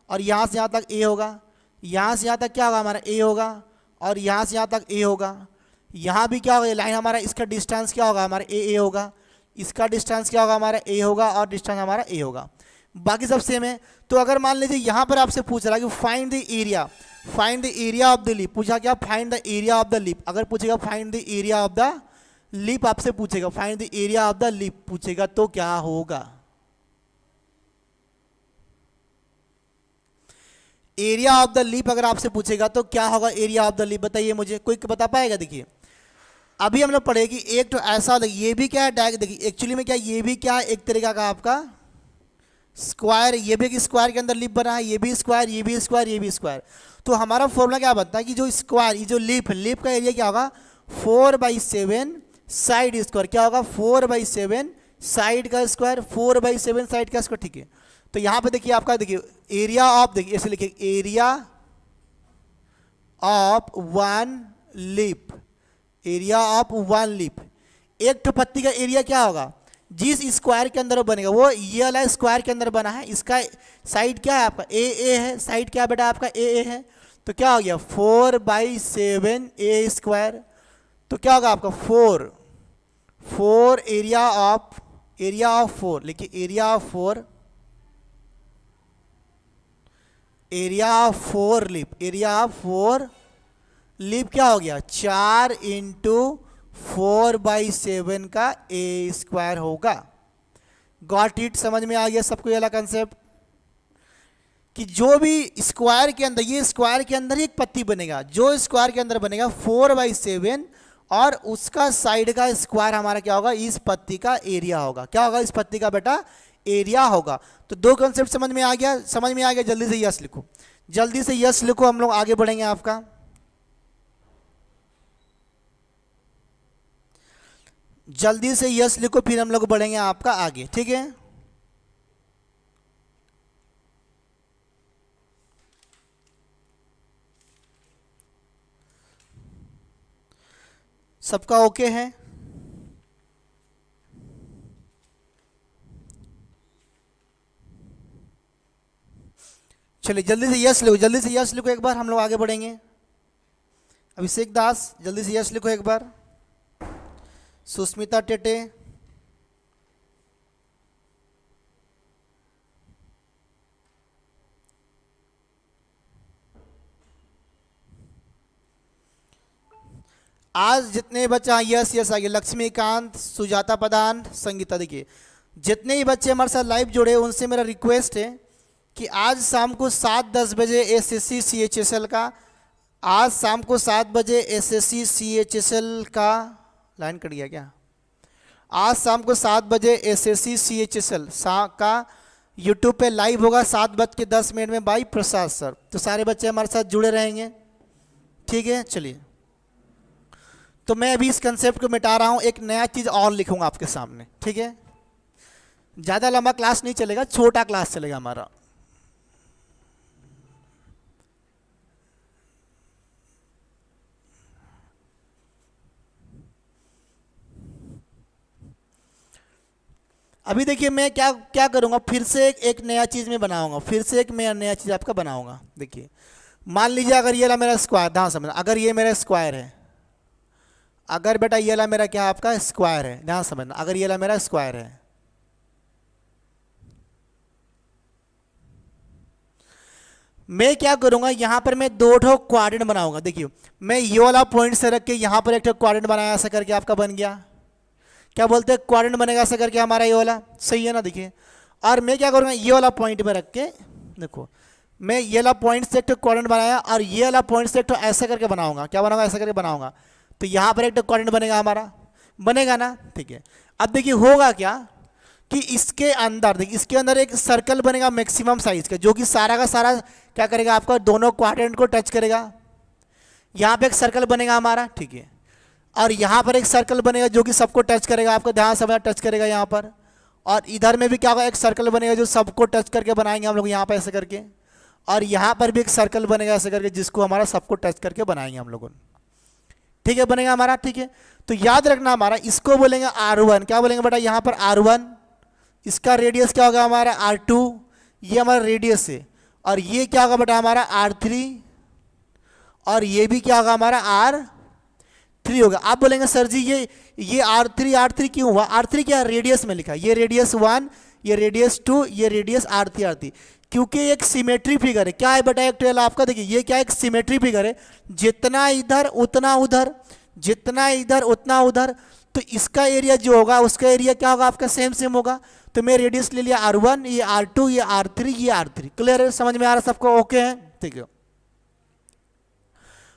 और यहाँ से यहाँ तक a होगा, यहाँ से यहाँ तक क्या होगा हमारा a होगा और यहाँ से यहाँ तक a होगा। यहाँ भी क्या होगा, ये लाइन हमारा, इसका डिस्टेंस क्या होगा हमारा a होगा, इसका डिस्टेंस क्या होगा हमारा a होगा और डिस्टेंस हमारा a होगा। बाकी सब सेम है। तो अगर मान लीजिए यहाँ पर आपसे पूछ रहा है कि find the area of the leaf, पूछा क्या find the area of the leaf, अगर पूछेगा find the area of the leaf, आपसे पूछेगा find the area of the leaf पूछेगा तो क्या होगा? एरिया ऑफ द लीप अगर आपसे पूछेगा तो क्या होगा एरिया ऑफ द लीप, बताइए मुझे, कोई बता पाएगा? देखिए अभी हम लोग पढ़े कि एक तो ऐसा होता है, ये भी क्या है देखिए एक्चुअली में क्या, ये भी क्या एक तरीका का आपका स्क्वायर, ये भी एक स्क्वायर के अंदर लीप बना है, ये भी स्क्वायर, ये भी स्क्वायर, ये भी स्क्वायर। तो हमारा फॉर्मूला क्या बनता है कि जो स्क्वायर, ये जो लीप का एरिया क्या होगा 4/7 साइड स्क्वायर, क्या होगा 4/7 साइड का स्क्वायर, 4/7 साइड का स्क्वायर, ठीक है। तो यहाँ पे देखिए आपका, देखिए एरिया ऑफ, देखिए ऐसे लिखिए area of one leaf, area of one leaf, एक तो पत्ती का एरिया क्या होगा जिस स्क्वायर के अंदर बनेगा वो ये वाला स्क्वायर के अंदर बना है, इसका साइड क्या है आपका ए है, साइड क्या बेटा आपका ए है, तो क्या हो गया 4/7 ए स्क्वायर, तो क्या होगा आपका 4 एरिया ऑफ 4, लिखिए area of 4 leaf, area of 4 leaf क्या हो गया 4 × 4/7 का ए स्क्वायर होगा। गॉट इट, समझ में आ गया सबको ये वाला कंसेप्ट कि जो भी स्क्वायर के अंदर, ये स्क्वायर के अंदर ही एक पत्ती बनेगा, जो स्क्वायर के अंदर बनेगा 4/7 और उसका साइड का स्क्वायर हमारा क्या होगा इस पत्ती का एरिया होगा, क्या होगा इस पत्ती का बेटा एरिया होगा। तो दो कंसेप्ट समझ में आ गया, जल्दी से यस लिखो, जल्दी से यस लिखो, हम लोग आगे बढ़ेंगे आपका। जल्दी से यस लिखो, फिर हम लोग बढ़ेंगे आपका आगे, ठीक है। सबका ओके है? चलिए जल्दी से यस लिखो, जल्दी से यस लिखो एक बार, हम लोग आगे बढ़ेंगे। अभिषेक दास जल्दी से यस लिखो एक बार, सुस्मिता टेटे, आज जितने बच्चे यस आगे, लक्ष्मीकांत, सुजाता प्रधान, संगीता, देखिए जितने ही बच्चे हमारे साथ लाइव जुड़े उनसे मेरा रिक्वेस्ट है कि आज शाम को 7:10 बजे एसएससी सीएचएसएल का, आज शाम को 7 बजे एसएससी सीएचएसएल का, लाइन कट गया क्या, आज शाम को 7 बजे एसएससी सीएचएसएल का यूट्यूब पे लाइव होगा 7:10 में बाई प्रसाद सर। तो सारे बच्चे हमारे साथ जुड़े रहेंगे, ठीक है। चलिए तो मैं अभी इस कंसेप्ट को मिटा रहा हूँ, एक नया चीज़ और लिखूंगा आपके सामने, ठीक है। ज़्यादा लंबा क्लास नहीं चलेगा, छोटा क्लास चलेगा हमारा। अभी देखिए मैं क्या करूँगा, फिर से एक नया चीज़ में बनाऊंगा, फिर से एक मैं नया चीज़ आपका बनाऊंगा। देखिए मान लीजिए अगर ये ला मेरा स्क्वायर, ध्यान समझना, अगर ये मेरा स्क्वायर है, अगर बेटा ये ला मेरा क्या आपका स्क्वायर है, ध्यान समझना, अगर ये ला मेरा स्क्वायर है, मैं क्या करूंगा यहाँ पर मैं 2 क्वाड्रेंट बनाऊंगा। देखिए मैं ये वाला पॉइंट से रख के यहाँ पर एक क्वाड्रेंट बनाया, ऐसा करके आपका बन गया, क्या बोलते हैं क्वाड्रेंट बनेगा ऐसा करके हमारा ये वाला, सही है ना। देखिए और मैं क्या करूँगा ये वाला पॉइंट में रख के, देखो मैं ये वाला पॉइंट से एक क्वाड्रेंट बनाया और ये वाला पॉइंट से एक ऐसा करके बनाऊंगा, क्या बनाऊंगा ऐसा करके बनाऊंगा, तो यहाँ पर एक क्वाड्रेंट बनेगा हमारा, बनेगा ना, ठीक है। अब देखिए होगा क्या कि इसके अंदर, देखिए इसके अंदर एक सर्कल बनेगा मैक्सिमम साइज का, जो कि सारा का सारा क्या करेगा आपका दोनों क्वाड्रेंट को टच करेगा। यहाँ पे एक सर्कल बनेगा हमारा, ठीक है, और यहाँ पर एक सर्कल बनेगा जो कि सबको टच करेगा, आपको ध्यान से टच करेगा यहाँ पर, और इधर में भी क्या होगा एक सर्कल बनेगा जो सबको टच करके बनाएंगे हम लोग यहाँ पर ऐसे करके, और यहाँ पर भी एक सर्कल बनेगा ऐसे करके जिसको हमारा सबको टच करके बनाएंगे हम लोगों, ठीक है, बनेगा हमारा, ठीक है। तो याद रखना हमारा इसको बोलेंगे R1, क्या बोलेंगे बेटा यहाँ पर R1, इसका रेडियस क्या होगा हमारा R2, ये हमारा रेडियस है, और ये क्या होगा बेटा हमारा R3, और ये भी क्या होगा हमारा R3 होगा। आप बोलेंगे सर जी ये R3 क्यों हुआ, R3 क्या रेडियस में लिखा है, ये रेडियस 1, ये रेडियस 2, ये रेडियस R3 R3, क्योंकि एक सिमेट्री फिगर है। क्या है बेटा एक ट्रेल आपका, देखिए ये क्या एक सिमेट्री फिगर है, जितना इधर उतना उधर, जितना इधर उतना उधर, तो इसका एरिया जो होगा उसका एरिया क्या होगा आपका सेम सेम होगा। तो मैं रेडियस ले लिया R1, ये R2, ये R3, ये R3। क्लियर है, समझ में आ रहा है सबको, ओके है, ठीक है।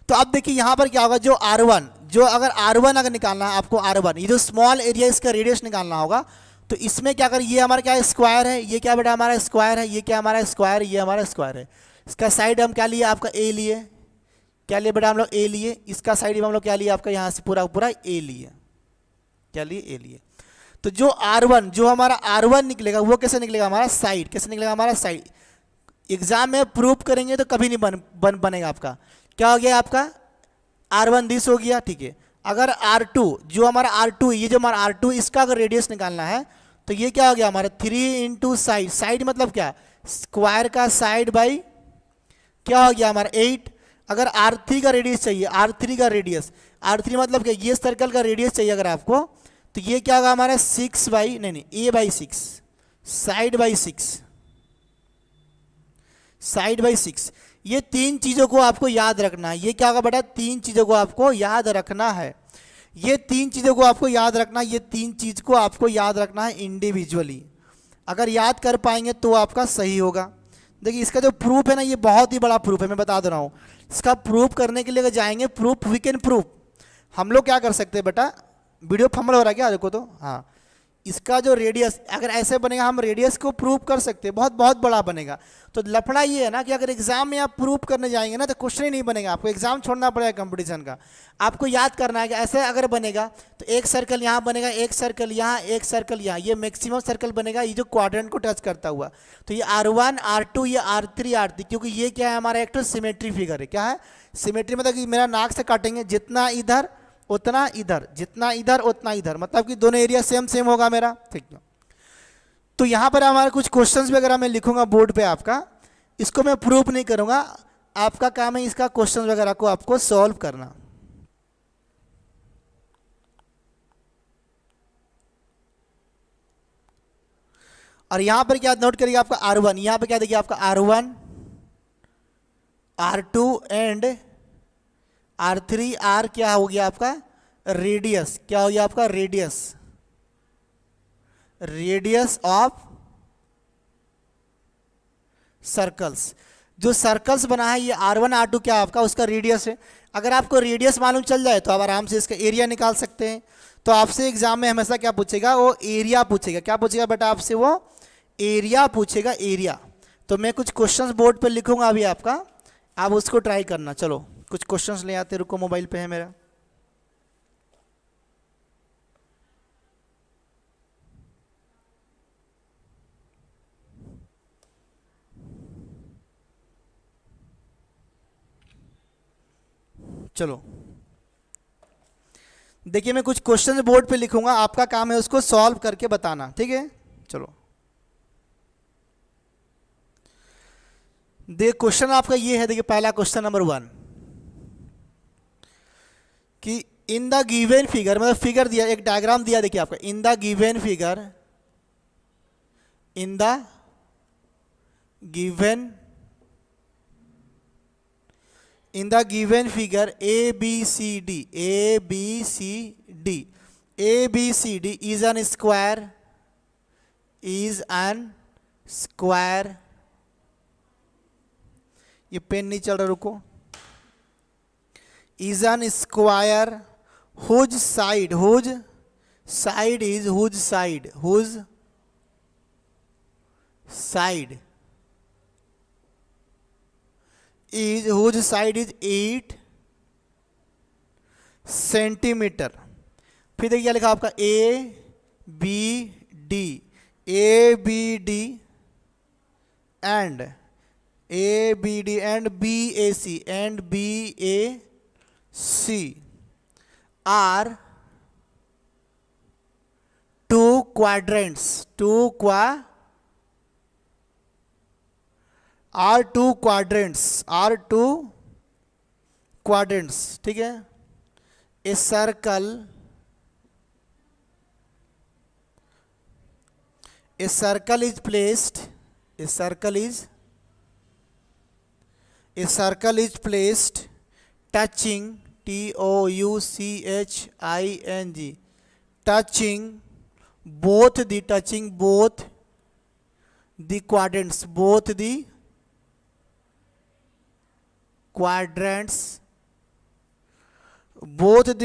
तो अब देखिए यहां पर क्या होगा, जो R1, जो अगर R1 अगर निकालना है आपको, R1 ये जो स्मॉल एरिया इसका रेडियस निकालना होगा, तो इसमें क्या कर, ये हमारा क्या स्क्वायर है, ये क्या बेटा हमारा स्क्वायर है, ये क्या हमारा स्क्वायर, ये हमारा स्क्वायर है। इसका साइड हम क्या लिए आपका A लिए, क्या लिए बेटा हम लोग A लिए, इसका साइड हम लोग क्या लिए आपका यहाँ से पूरा पूरा A लिए, क्या लिए A लिए। तो जो R1, जो हमारा R1 निकलेगा वो कैसे निकलेगा हमारा साइड, कैसे निकलेगा हमारा साइड। एग्जाम में प्रूफ करेंगे तो कभी नहीं बनेगा आपका। क्या हो गया आपका R1 दिस हो गया, ठीक है। अगर R2, जो हमारा R2, ये जो हमारा R2 इसका अगर रेडियस निकालना है तो ये क्या हो गया हमारा 3 इंटू साइड, साइड मतलब क्या, स्क्वायर का साइड बाई क्या हो गया हमारा 8। अगर R3 का रेडियस चाहिए, R3 का रेडियस, R3 मतलब क्या, ये सर्कल का रेडियस चाहिए अगर आपको, तो ये क्या होगा हमारा 6 बाई, नहीं A by 6, side by 6, side by 6। ये तीन चीज़ों को आपको याद रखना है। ये क्या होगा बेटा, तीन चीज़ों को आपको याद रखना है, ये तीन चीज़ों को आपको याद रखना है, ये तीन चीज़ को आपको याद रखना है इंडिविजुअली। अगर याद कर पाएंगे तो आपका सही होगा। देखिए इसका जो प्रूफ है ना, ये बहुत ही बड़ा प्रूफ है, मैं बता दे रहा हूँ। इसका प्रूफ करने के लिए अगर जाएंगे, प्रूफ वी कैन प्रूफ, हम लोग क्या कर सकते हैं बेटा, वीडियो फंबल हो रहा है क्या, देखो तो, हाँ, इसका जो रेडियस अगर ऐसे बनेगा, हम रेडियस को प्रूव कर सकते हैं, बहुत बहुत बड़ा बनेगा। तो लफड़ा ये है ना कि अगर एग्जाम में आप प्रूव करने जाएंगे ना तो क्वेश्चन ही नहीं बनेगा, आपको एग्जाम छोड़ना पड़ेगा कंपटीशन का। आपको याद करना है कि ऐसे अगर बनेगा तो एक सर्कल यहाँ बनेगा, एक सर्कल यहाँ, एक सर्कल यहाँ, ये मैक्सिमम सर्कल बनेगा, ये जो क्वाड्रेंट को टच करता हुआ। तो ये R1 R2, ये R3 R3, क्योंकि ये क्या है हमारा एक तो सिमेट्री फिगर है। क्या है सिमेट्री, मतलब कि मेरा नाक से काटेंगे, जितना इधर उतना इधर, जितना इधर उतना इधर, मतलब कि दोनों एरिया सेम सेम होगा मेरा, ठीक है। तो यहाँ पर हमारे कुछ क्वेश्चंस वगैरह मैं लिखूंगा बोर्ड पे आपका, इसको मैं प्रूफ नहीं करूंगा, आपका काम है इसका क्वेश्चंस वगैरह को आपको सॉल्व करना। और यहाँ पर क्या नोट करिए आपका R1, यहाँ पर क्या देखिए आपका R1 R2 and R3 R क्या हो गया आपका रेडियस, क्या हो गया आपका रेडियस, रेडियस ऑफ सर्कल्स। जो सर्कल्स बना है ये R1 R2 क्या आपका उसका रेडियस है। अगर आपको रेडियस मालूम चल जाए तो आप आराम से इसका एरिया निकाल सकते हैं। तो आपसे एग्जाम में हमेशा क्या पूछेगा, वो एरिया पूछेगा। क्या पूछेगा बेटा आपसे, वो एरिया पूछेगा, एरिया। तो मैं कुछ क्वेश्चंस बोर्ड पर लिखूंगा अभी आपका, आप उसको ट्राई करना। चलो कुछ क्वेश्चंस ले आते, रुको मोबाइल पे है मेरा। चलो देखिए मैं कुछ क्वेश्चन बोर्ड पे लिखूंगा, आपका काम है उसको सॉल्व करके बताना, ठीक है। चलो देखिए क्वेश्चन आपका ये है, देखिए पहला क्वेश्चन नंबर 1 कि इन द गिवन फिगर, मतलब फिगर दिया, एक डायग्राम दिया, देखिए आपका इन the given figure, in the given, in the given figure ABCD, ABCD, ABCD is an square, is an square, ये पेन नहीं चल रहा, रुको, is an square whose side, whose side is, whose side, whose side is, whose side is 8 centimetre. फिर देखिए क्या लिखा आपका ABD, ABD and ABD and BAC and BAC are two quadrants, are two quadrants, ठीक है। ए A circle is placed. A circle is touching, touching, touching both the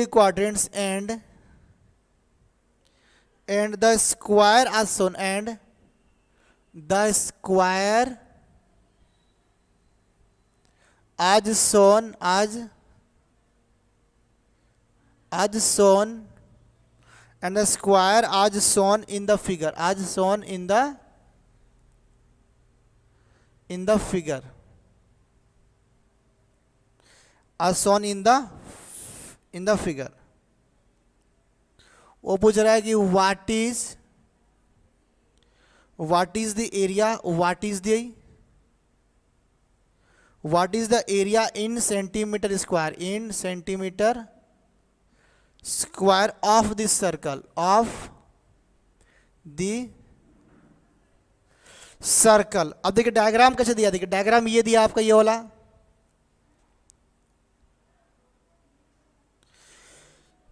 quadrants, and the square as shown, and the square as shown and the square as shown in the figure, in the figure, as shown in the figure. वो पूछ रहा है कि what is the area, what is the area in centimeter square, of this circle, अब देखिए diagram कैसे दिया, देखिए डायग्राम ये दिया आपका, ये वाला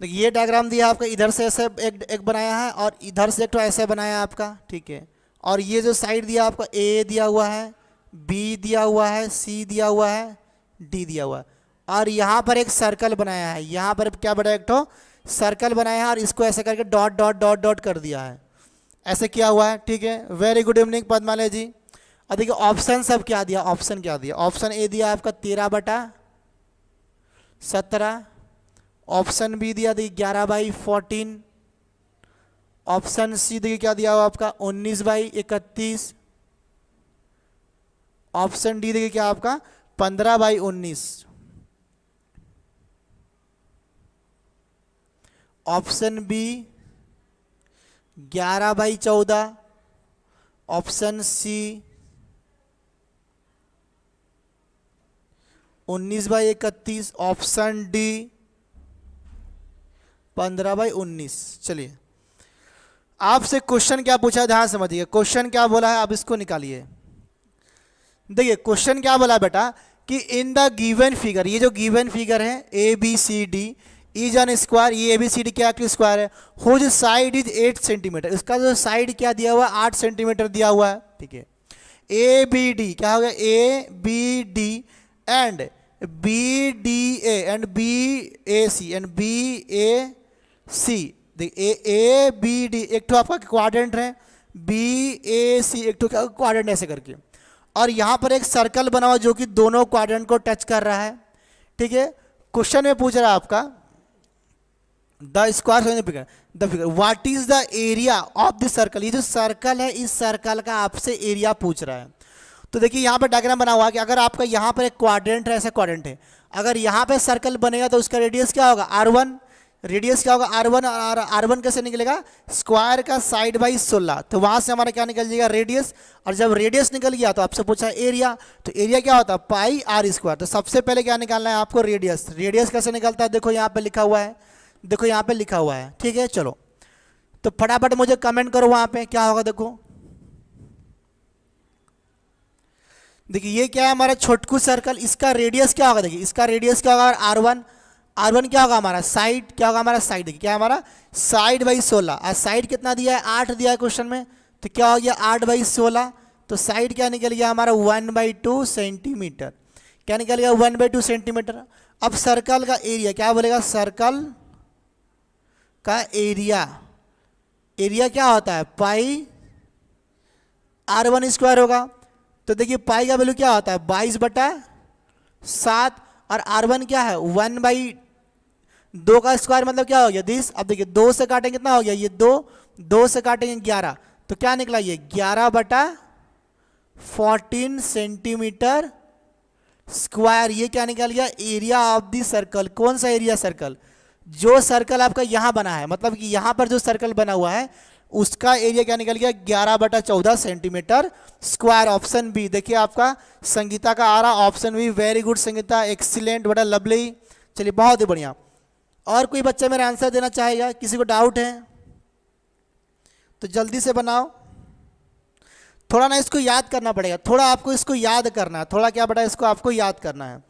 देखिए, ये डायग्राम दिया आपका, इधर से ऐसे एक बनाया है और इधर से एक तो ऐसे बनाया आपका, ठीक है। और ये जो साइड दिया आपका, ए दिया हुआ है, बी दिया हुआ है, सी दिया हुआ है, डी दिया हुआ है, और यहाँ पर एक सर्कल बनाया है, यहाँ पर क्या बना, एक तो सर्कल बनाया है और इसको ऐसे करके डॉट डॉट डॉट डॉट कर दिया है, ऐसे किया हुआ है, ठीक है। वेरी गुड इवनिंग पद्मालय जी। अब देखिए ऑप्शन सब क्या दिया, ऑप्शन ए दिया आपका 13/17, ऑप्शन बी दिया देखिए 11/14, ऑप्शन सी देखिए क्या दिया हुआ आपका 19/31, ऑप्शन डी देखिए क्या आपका 15/19, option B 11/14, option C 19/31, option D 15/19। चलिए आपसे क्वेश्चन क्या पूछा है, ध्यान समझिए क्वेश्चन क्या बोला है, आप इसको निकालिए। देखिए क्वेश्चन क्या बोला बेटा कि इन द गिवन फिगर, ये जो गिवन फिगर है A B C D is an square, ये ए बी सी डी क्या स्क्वायर है, हुज साइड इज 8 सेंटीमीटर, इसका जो साइड क्या दिया हुआ है 8 सेंटीमीटर दिया हुआ है, ठीक है। ए बी डी क्या हो गया, A B D and B D and B A C and B A C, A B D एक तो आपका क्वाड्रेंट है, बी ए सी एक तो क्या क्वाड्रेंट, ऐसे करके, और यहाँ पर एक सर्कल बना हुआ जो कि दोनों क्वाड्रेंट को टच कर रहा है, ठीक है। क्वेश्चन में पूछ रहा है आपका the square the figure what is the area of this circle, ये जो सर्कल है इस सर्कल का आपसे एरिया पूछ रहा है। तो देखिए यहाँ पर डायग्राम बना हुआ है कि अगर आपका यहाँ पर एक क्वाड्रेंट है, ऐसा क्वाड्रेंट है, अगर यहाँ पे सर्कल बनेगा तो उसका रेडियस क्या होगा R1, रेडियस क्या होगा R1, और R1 कैसे निकलेगा, स्क्वायर का साइड बाई 16, तो वहाँ से हमारा क्या निकल जाएगा रेडियस, और जब रेडियस निकल गया तो आपसे पूछा एरिया, तो एरिया क्या होता है पाई R स्क्वायर। तो सबसे पहले क्या निकालना है आपको रेडियस, रेडियस कैसे निकलता है देखो यहाँ पे लिखा हुआ है, देखो यहाँ पे लिखा हुआ है, ठीक है। चलो तो फटाफट मुझे कमेंट करो वहाँ पे क्या होगा, देखो देखिए ये क्या है हमारा छोटकू सर्कल, इसका रेडियस क्या होगा, देखिए इसका रेडियस क्या होगा R1, R1 क्या होगा हमारा साइड, क्या होगा हमारा साइड, देखिए क्या हमारा साइड बाई 16, और साइड कितना दिया है 8 दिया है क्वेश्चन में, तो क्या हो गया 8/16, तो साइड क्या निकल गया हमारा 1/2 सेंटीमीटर, क्या निकल गया 1/2 सेंटीमीटर। अब सर्कल का एरिया क्या बोलेगा, सर्कल का एरिया, एरिया क्या होता है पाई R1 स्क्वायर होगा, तो देखिए पाई का वैल्यू क्या होता है 22/7, और R1 क्या है 1/2 का स्क्वायर मतलब क्या हो गया 10। अब देखिए 2 से काटेंगे कितना हो गया, ये 2 से काटेंगे 11, तो क्या निकला ये 11/14 सेंटीमीटर स्क्वायर, ये क्या निकल गया एरिया ऑफ दी सर्कल। कौन सा एरिया सर्कल, जो सर्कल आपका यहाँ बना है, मतलब कि यहाँ पर जो सर्कल बना हुआ है उसका एरिया क्या निकल गया 11/14 सेंटीमीटर स्क्वायर। ऑप्शन बी देखिए आपका संगीता का आ रहा, option be very good Sangeeta, excellent बड़ा लवली, चलिए बहुत ही बढ़िया। और कोई बच्चा मेरा आंसर देना चाहेगा, किसी को डाउट है तो जल्दी से बनाओ। थोड़ा ना इसको याद करना पड़ेगा, थोड़ा आपको इसको याद करना है, थोड़ा क्या बेटा इसको आपको याद करना है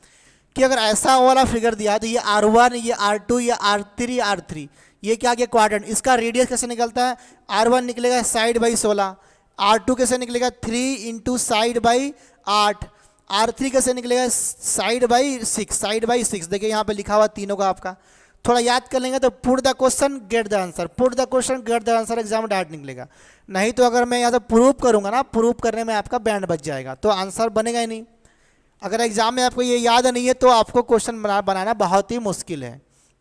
कि अगर ऐसा वाला फिगर दिया तो ये R1, ये R2, ये R3, ये R3, ये क्या गया क्वाड्रेंट, इसका रेडियस कैसे निकलता है, R1 निकलेगा साइड बाई 16, R2 कैसे निकलेगा 3 इंटू साइड बाई 8, R3 कैसे निकलेगा साइड बाई 6, साइड बाई 6। देखिए यहाँ पे लिखा हुआ तीनों का आपका, थोड़ा याद कर लेंगे तो put the question get the answer, put the question get the answer exam में डायरेक्ट निकलेगा। नहीं तो अगर मैं यहाँ से प्रूव करूँगा ना, प्रूव करने में आपका बैंड बच जाएगा तो आंसर बनेगा ही नहीं। अगर एग्जाम में आपको ये याद नहीं है तो आपको क्वेश्चन बनाना बहुत ही मुश्किल है।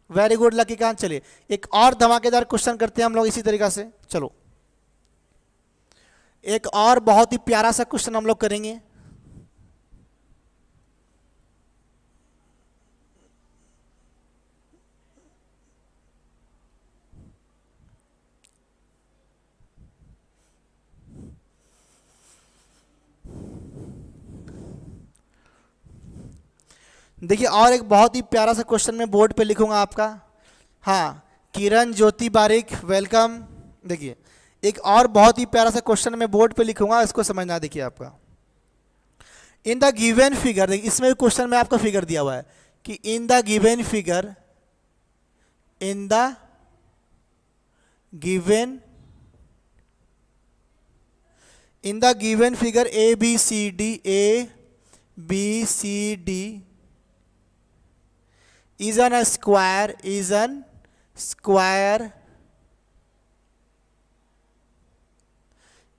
Very good lucky Kant. चलिए एक और धमाकेदार क्वेश्चन करते हैं हम लोग इसी तरीका से। चलो एक और बहुत ही प्यारा सा क्वेश्चन हम लोग करेंगे। देखिए और एक बहुत ही प्यारा सा क्वेश्चन मैं बोर्ड पे लिखूंगा आपका। हाँ किरण ज्योति बारिक वेलकम। देखिए एक और बहुत ही प्यारा सा क्वेश्चन मैं बोर्ड पे लिखूंगा, इसको समझना। देखिए आपका इन द गिवन फिगर, देखिए इसमें क्वेश्चन में आपका फिगर दिया हुआ है कि in the given figure, in the given, in the given figure A B C D is an square, is an square,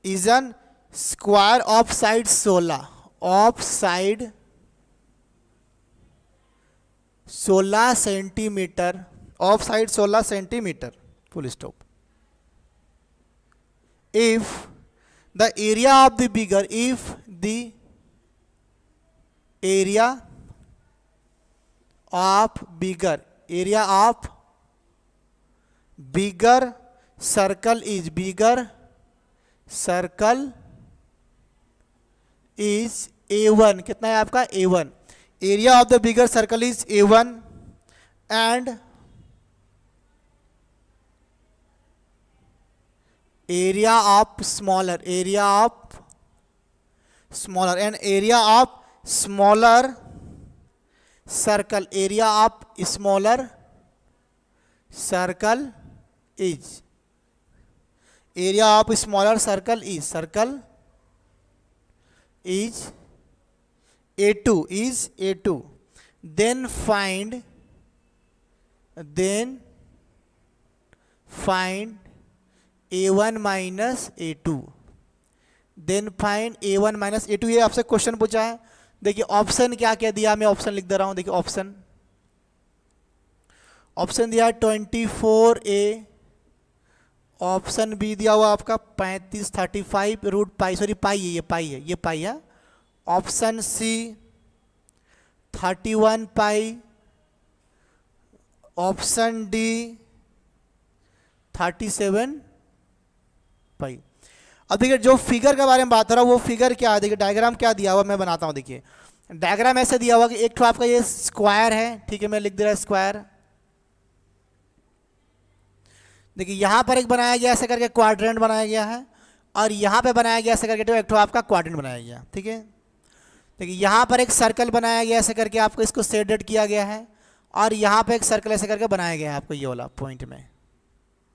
is an square of side 16, of side 16 centimeter, of side 16 centimeter, full stop. If the area of the bigger, if the area of bigger, area of bigger circle is, bigger circle is A1, कितना है आपका A1, area of the bigger circle is A1 and area of smaller, area of smaller and area of smaller circle, area of smaller circle is, area of smaller circle is, circle is A2, is A2. Then find A1 minus A2, then find A1 minus A2। ये आपसे question पूछा है। देखिए option क्या क्या दिया, मैं option लिख दे रहा हूं। देखिए ऑप्शन दिया है 24A, ऑप्शन बी दिया हुआ आपका 35, 35 रूट पाई, सॉरी पाई है, ये पाई है, ये पाई है। ऑप्शन सी 31 पाई, ऑप्शन डी 37 पाई। अब देखिए जो फिगर के बारे में बात हो रहा है वो फिगर क्या है, देखिए डायग्राम क्या दिया हुआ मैं बनाता हूं। देखिए डायग्राम ऐसे दिया हुआ कि एक तो आपका ये स्क्वायर है, ठीक है, मैं लिख दे रहा स्क्वायर। देखिए यहां पर एक बनाया गया ऐसे करके क्वाड्रेंट बनाया गया है, और यहां पे बनाया गया ऐसे करके तो एक तो आपका क्वाड्रेंट बनाया गया, ठीक है। देखिए यहां पर एक सर्कल बनाया गया ऐसे करके, आपको इसको शेडेड किया गया है, और यहां पे एक सर्कल ऐसे करके बनाया गया है आपको ये वाला पॉइंट में,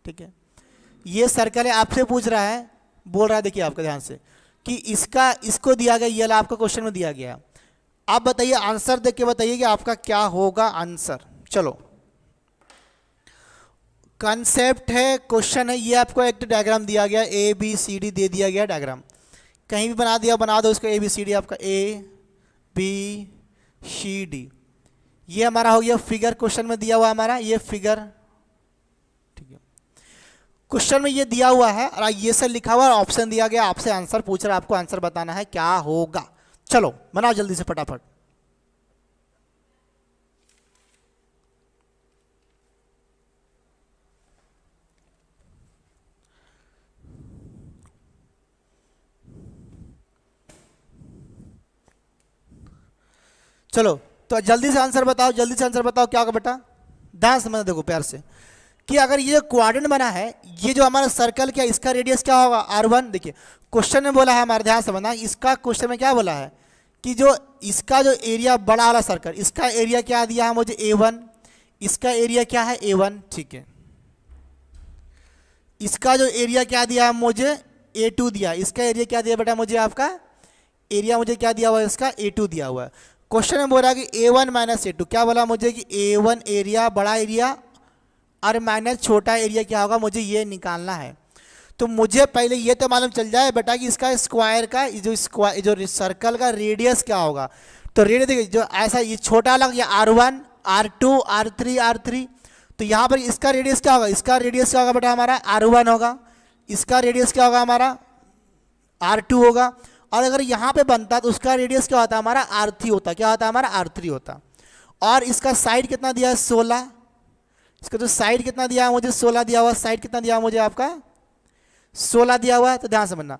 ठीक है। ये सर्कल है, आपसे पूछ रहा है, बोल रहा है, देखिए आपका ध्यान से कि इसको दिया गया, ये आपका क्वेश्चन में दिया गया। आप बताइए, आंसर देख के बताइए कि आपका क्या होगा आंसर। चलो कंसेप्ट है, क्वेश्चन है, ये आपको एक डायग्राम दिया गया, ए बी सी डी दे दिया गया डायग्राम, कहीं भी बना दो इसको, ए बी सी डी, आपका ए बी सी डी। ये हमारा हो गया फिगर, क्वेश्चन में दिया हुआ हमारा ये फिगर, ठीक है। क्वेश्चन में ये दिया हुआ है और ये सब लिखा हुआ है, ऑप्शन दिया गया, आपसे आंसर पूछ रहा है, आपको आंसर बताना है क्या होगा। चलो बनाओ जल्दी से फटाफट। चलो तो जल्दी से आंसर बताओ, जल्दी से आंसर बताओ क्या होगा बेटा। ध्यान से देखो प्यार से कि अगर ये क्वाड्रेंट बना है, ये जो हमारा सर्कल क्या, इसका रेडियस क्या होगा R1। देखिए क्वेश्चन में बोला है हमारे, ध्यान से समझना, इसका क्वेश्चन में क्या बोला है कि जो इसका जो एरिया बड़ा वाला सर्कल, इसका एरिया क्या दिया है मुझे A1, इसका एरिया क्या है A1, ठीक है। इसका जो एरिया क्या दिया है मुझे A2 दिया, इसका एरिया क्या दिया बेटा मुझे, आपका एरिया मुझे क्या दिया हुआ है, इसका A2 दिया हुआ है। क्वेश्चन में बोला कि A1 माइनस A2, क्या बोला मुझे कि A1 एरिया बड़ा एरिया और माइनस छोटा एरिया क्या होगा, मुझे ये निकालना है। तो मुझे पहले ये तो मालूम चल जाए बेटा कि इसका स्क्वायर का जो सर्कल का रेडियस क्या होगा। तो रेडियस देखिए, जो ऐसा ये छोटा अलग या R1 R2 R3 R3, तो यहाँ पर इसका रेडियस क्या होगा, इसका रेडियस क्या होगा बेटा हमारा R1 होगा, इसका रेडियस क्या होगा हमारा R2 होगा, और अगर यहाँ पे बनता तो उसका रेडियस क्या होता है हमारा R3 होता, क्या होता है हमारा R3 होता। और इसका साइड कितना दिया है 16, इसका जो साइड कितना दिया है मुझे 16 दिया हुआ, साइड कितना दिया मुझे आपका 16 दिया हुआ है। तो ध्यान समझना,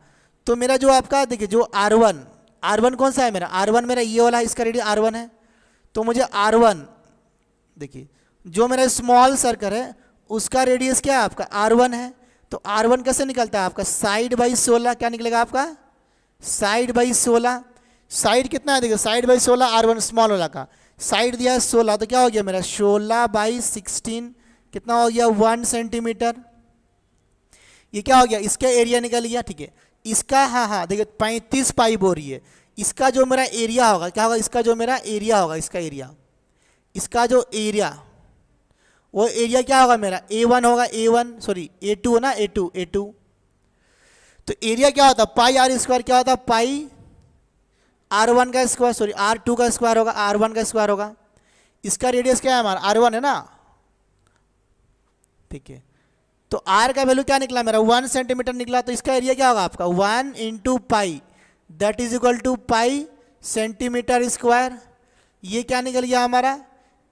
तो मेरा जो आपका देखिए जो R1 कौन सा है मेरा, R1 मेरा ये वाला, इसका रेडियस R1 है। तो मुझे R1 देखिए जो मेरा स्मॉल सर्कल है उसका रेडियस क्या है आपका R1 है। तो R1 कैसे निकलता है आपका साइड बाई 16, क्या निकलेगा आपका साइड बाई 16। साइड कितना है देखिए, साइड बाई 16 R1 स्मॉल वाला का साइड दिया है 16, तो क्या हो गया मेरा 16 बाई 16, कितना हो गया 1 सेंटीमीटर। ये क्या हो गया, इसका एरिया निकल गया, ठीक है। इसका हाँ देखिए 35 पाई बोर रही है। इसका जो मेरा एरिया होगा क्या होगा, इसका जो मेरा एरिया होगा, इसका जो एरिया वो एरिया क्या होगा मेरा A1 होगा, A2 है ना, A2। तो एरिया क्या होता है पाई R स्क्वायर, क्या होता है पाई R1 का स्क्वायर, R2 का स्क्वायर होगा, R1 का स्क्वायर होगा। इसका रेडियस क्या है हमारा R1 है ना, ठीक है। तो R का वैल्यू क्या निकला मेरा 1 सेंटीमीटर निकला। तो इसका एरिया क्या होगा आपका 1 into pi, that is equal to pi centimetre square. ये क्या निकल गया हमारा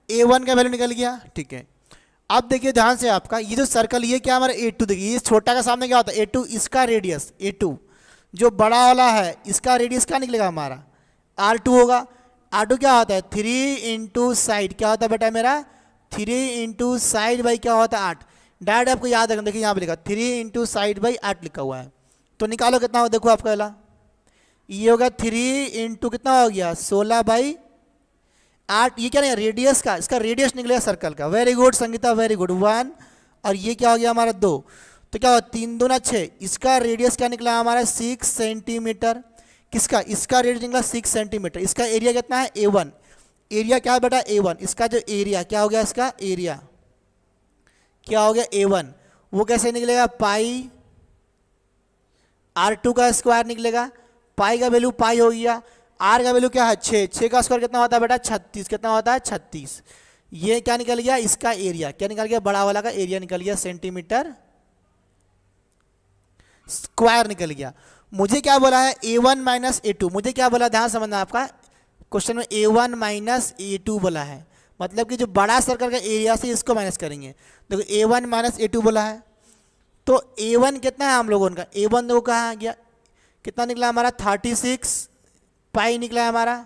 A1 का वैल्यू निकल गया, ठीक है। अब देखिए ध्यान से, आपका ये जो सर्कल ये क्या हमारा A2, देखिए ये छोटा का सामने क्या होता है A2, इसका रेडियस A2, जो बड़ा वाला है इसका रेडियस क्या निकलेगा हमारा R2 होगा। R2 क्या होता है 3 इंटू साइड, क्या होता है बेटा मेरा 3 इंटू साइड बाई क्या होता है 8। डायरेक्ट आपको याद रखना, देखिए यहाँ पे लिखा 3 इंटू साइड बाई 8 लिखा हुआ है। तो निकालो कितना हो, देखो आपका वाला ये होगा 3 इंटू कितना हो गया 16 बाई 8। ये क्या नहीं रेडियस का, इसका रेडियस निकलेगा सर्कल का। Very good Sangeeta, very good 1, और ये क्या हो गया हमारा 2, तो क्या हुआ 3 दूना 6। इसका रेडियस क्या निकला हमारा 6 सेंटीमीटर। किसका, इसका रेडियस निकला 6 सेंटीमीटर। इसका एरिया कितना है A1, एरिया क्या है बेटा A1। इसका जो एरिया क्या हो गया, इसका एरिया क्या हो गया A1, वो कैसे निकलेगा पाई R2 का स्क्वायर निकलेगा। पाई का वैल्यू पाई हो गया, R का वैल्यू क्या है 6 का स्क्वायर कितना होता है बेटा 36, कितना होता है 36। ये क्या निकल गया इसका एरिया, क्या निकल गया बड़ा वाला का एरिया निकल गया सेंटीमीटर स्क्वायर निकल गया। मुझे क्या बोला है A1 माइनस A2, मुझे क्या बोला ध्यान समझना, आपका क्वेश्चन में A1 माइनस A2 बोला है, मतलब कि जो बड़ा सर्कल का एरिया से इसको माइनस करेंगे। देखो A1 माइनस A2 बोला है, तो A1 कितना है हम लोगों का, A1 देखो कहाँ गया, कितना निकला हमारा 36 पाई निकला है हमारा।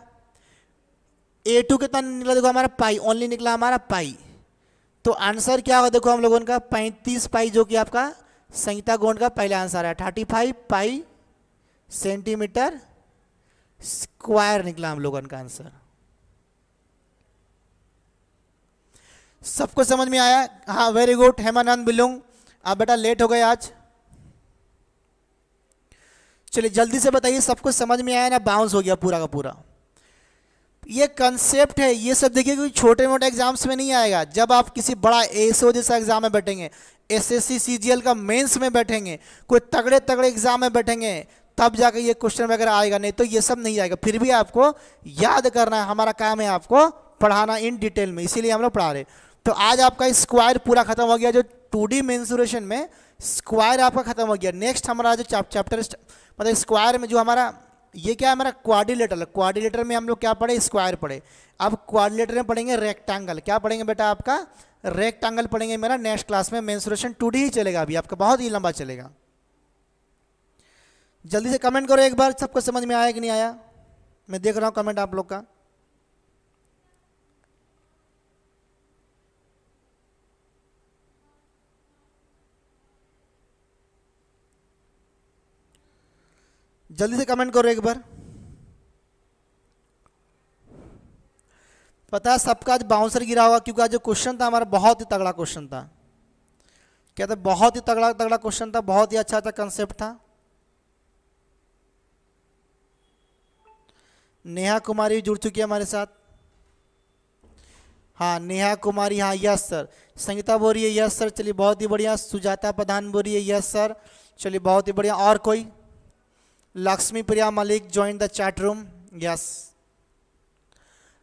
A2 कितना निकला देखो हमारा पाई, ओनली निकला हमारा पाई। तो आंसर क्या होगा देखो हम लोगों का 35 पाई, जो कि आपका संहिता गुण का पहला आंसर है 35 पाई सेंटीमीटर स्क्वायर निकला हम लोगों का आंसर। सबको समझ में आया, हाँ वेरी गुड हेमानंद बिलुंग, आप बेटा लेट हो गए आज। चलिए जल्दी से बताइए सबको समझ में आया ना, बाउंस हो गया पूरा का पूरा। ये कंसेप्ट है, ये सब देखिए कोई छोटे मोटे एग्जाम्स में नहीं आएगा। जब आप किसी बड़ा एसओ जैसा एग्जाम में बैठेंगे, एसएससी सीजीएल का मेंस में बैठेंगे, कोई तगड़े तगड़े एग्जाम में बैठेंगे, तब जाकर ये क्वेश्चन वगैरह आएगा, नहीं तो ये सब नहीं आएगा। फिर भी आपको याद करना है, हमारा काम है आपको पढ़ाना इन डिटेल में, इसीलिए हम लोग पढ़ा रहे। तो आज आपका स्क्वायर पूरा खत्म हो गया, जो 2D मेंसुरेशन में स्क्वायर आपका खत्म हो गया। नेक्स्ट हमारा जो चैप्टर मतलब स्क्वायर में जो हमारा ये क्या है हमारा क्वाड्रिलेटरल, क्वाड्रिलेटर में हम लोग क्या पढ़े स्क्वायर पढ़े। अब क्वाड्रिलेटर में पढ़ेंगे रेक्टेंगल, क्या पढ़ेंगे बेटा आपका रेक्टेंगल पढ़ेंगे मेरा नेक्स्ट क्लास में। मेंसुरेशन 2D ही चलेगा अभी आपका, बहुत ही लंबा चलेगा। जल्दी से कमेंट करो एक बार, सबको समझ में आया कि नहीं आया, मैं देख रहा हूँ कमेंट आप लोग का। जल्दी से कमेंट करो एक बार। पता है सबका आज बाउंसर गिरा होगा, क्योंकि आज जो क्वेश्चन था हमारा बहुत ही तगड़ा क्वेश्चन था। क्या था? बहुत ही तगड़ा तगड़ा क्वेश्चन था, बहुत ही अच्छा अच्छा कंसेप्ट था। नेहा कुमारी जुड़ चुकी है हमारे साथ। हाँ नेहा कुमारी, हाँ यस सर। संगीता बोल रही है यस सर, चलिए बहुत ही बढ़िया। सुजाता प्रधान बोल रही है यस सर, चलिए बहुत ही बढ़िया। और कोई? Lakshmi Priya Malik join the chat room, yes.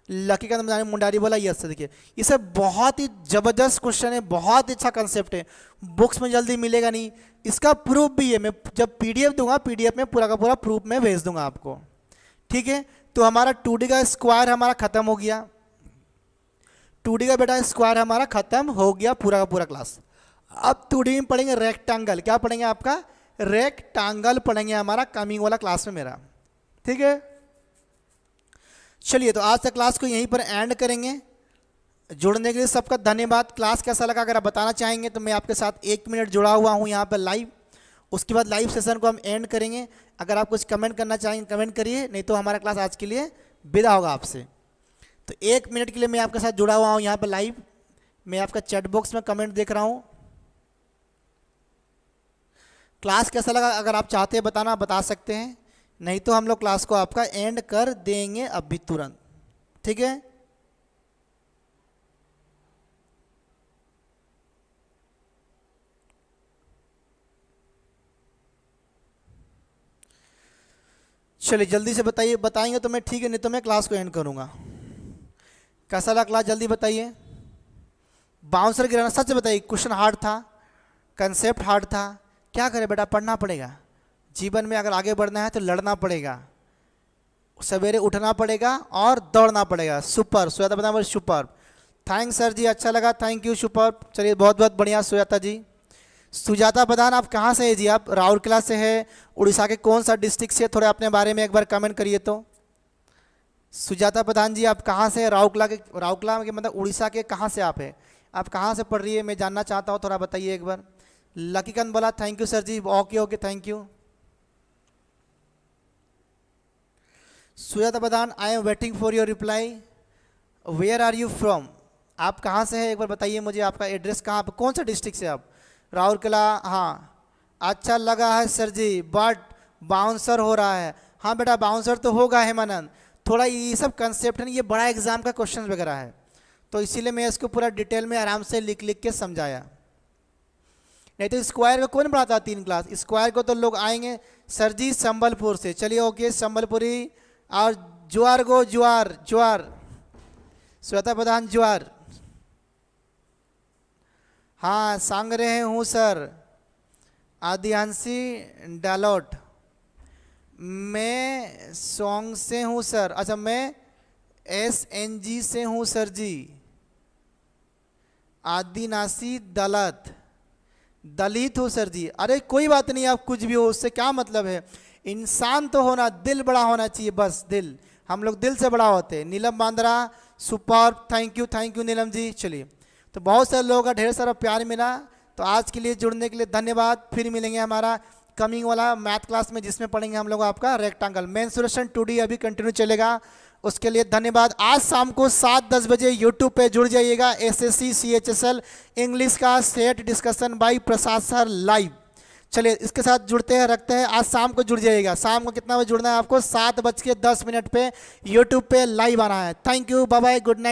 Lakikant Mundari बोला यस। देखिए इसे बहुत ही जबरदस्त क्वेश्चन है, बहुत ही अच्छा कंसेप्ट है, बुक्स में जल्दी मिलेगा नहीं। इसका प्रूफ भी है, मैं जब पीडीएफ दूंगा पीडीएफ में पूरा का पूरा प्रूफ में भेज दूंगा आपको, ठीक है। तो हमारा 2D का स्क्वायर हमारा खत्म हो गया, 2D का बेटा स्क्वायर हमारा खत्म हो गया पूरा का पूरा क्लास। अब 2D में पढ़ेंगे रेक्टेंगल। क्या पढ़ेंगे? आपका रेक्टेंगल पढ़ेंगे हमारा कमिंग वाला क्लास में मेरा, ठीक है। चलिए तो आज तक क्लास को यहीं पर एंड करेंगे। जुड़ने के लिए सबका धन्यवाद। क्लास कैसा लगा अगर आप बताना चाहेंगे तो मैं आपके साथ 1 मिनट जुड़ा हुआ हूँ यहाँ पर लाइव। उसके बाद लाइव सेशन को हम एंड करेंगे। अगर आप कुछ कमेंट करना चाहेंगे कमेंट करिए, नहीं तो हमारा क्लास आज के लिए विदा होगा आपसे। तो 1 मिनट के लिए मैं आपके साथ जुड़ा हुआ हूँ यहाँ पर लाइव। मैं आपका चैट बॉक्स में कमेंट देख रहा हूँ। क्लास कैसा लगा अगर आप चाहते हैं बताना, बता सकते हैं, नहीं तो हम लोग क्लास को आपका एंड कर देंगे अभी तुरंत, ठीक है। चलिए जल्दी से बताइए, बताएंगे तो मैं ठीक है, नहीं तो मैं क्लास को एंड करूंगा। कैसा लगा क्लास जल्दी बताइए। बाउंसर गिराना सच बताइए, क्वेश्चन हार्ड था, कंसेप्ट हार्ड था। क्या करें बेटा, पढ़ना पड़ेगा। जीवन में अगर आगे बढ़ना है तो लड़ना पड़ेगा, सवेरे उठना पड़ेगा और दौड़ना पड़ेगा। सुपर सुजाता प्रधान, सुपर, थैंक्स सर जी, अच्छा लगा, थैंक यू, सुपर। चलिए बहुत बहुत बढ़िया सुजाता जी। सुजाता प्रधान आप कहाँ से है जी? आप राउरकेला से है, उड़ीसा के कौन सा डिस्ट्रिक्ट से? थोड़े अपने बारे में एक बार कमेंट करिए तो। सुजाता प्रधान जी आप कहाँ से? राउरकेला के मतलब उड़ीसा के कहाँ से आप है? आप कहाँ से पढ़ रही है मैं जानना चाहता हूँ, थोड़ा बताइए एक बार। लकीकांत बोला thank you sir ji, okay okay thank you. Sujata Pradhan I am waiting for your reply, where are you from? आप कहाँ से हैं एक बार बताइए मुझे, आपका एड्रेस कहाँ पर, कौन सा डिस्ट्रिक्ट से आप? राउरकेला, हाँ अच्छा लगा है सर जी, बट बाउंसर हो रहा है। हाँ बेटा बाउंसर तो होगा हेमानंद, थोड़ा ये सब कंसेप्ट है ना, ये बड़ा एग्जाम का क्वेश्चन वगैरह है, तो इसीलिए मैं इसको पूरा डिटेल में आराम से लिख लिख के समझाया। नहीं तो स्क्वायर को कौन पढ़ाता 3 क्लास? स्क्वायर को तो लोग आएंगे सर जी संबलपुर से, चलिए ओके संबलपुरी। और ज्वार गो ज्वार, ज्वार श्वेता प्रधान ज्वार, हाँ सांग रहे हूँ सर। आदियांशी डालोट, मैं सॉन्ग से हूँ सर। अच्छा मैं SNG से हूँ सर जी। आदिनासी दलत, दलित हो सर जी। अरे कोई बात नहीं, आप कुछ भी हो, उससे क्या मतलब है। इंसान तो होना, दिल बड़ा होना चाहिए, बस दिल, हम लोग दिल से बड़ा होते हैं। नीलम Bandra super, thank you Neelam ji. चलिए तो बहुत सारे लोगों का ढेर सारा प्यार मिला, तो आज के लिए जुड़ने के लिए धन्यवाद। फिर मिलेंगे हमारा कमिंग वाला मैथ क्लास में, जिसमें पढ़ेंगे हम लोग आपका रेक्टेंगल। मेंसुरेशन 2D अभी कंटिन्यू चलेगा, उसके लिए धन्यवाद। आज शाम को 7-10 बजे यूट्यूब पे जुड़ जाइएगा, SSC CHSL इंग्लिश का set discussion by Prasad sir live. चलिए इसके साथ जुड़ते हैं, रखते हैं, आज शाम को जुड़ जाइएगा। शाम को कितना बजे जुड़ना है आपको? 7:10 पे यूट्यूब पे लाइव आना है। Thank you, bye bye, good night.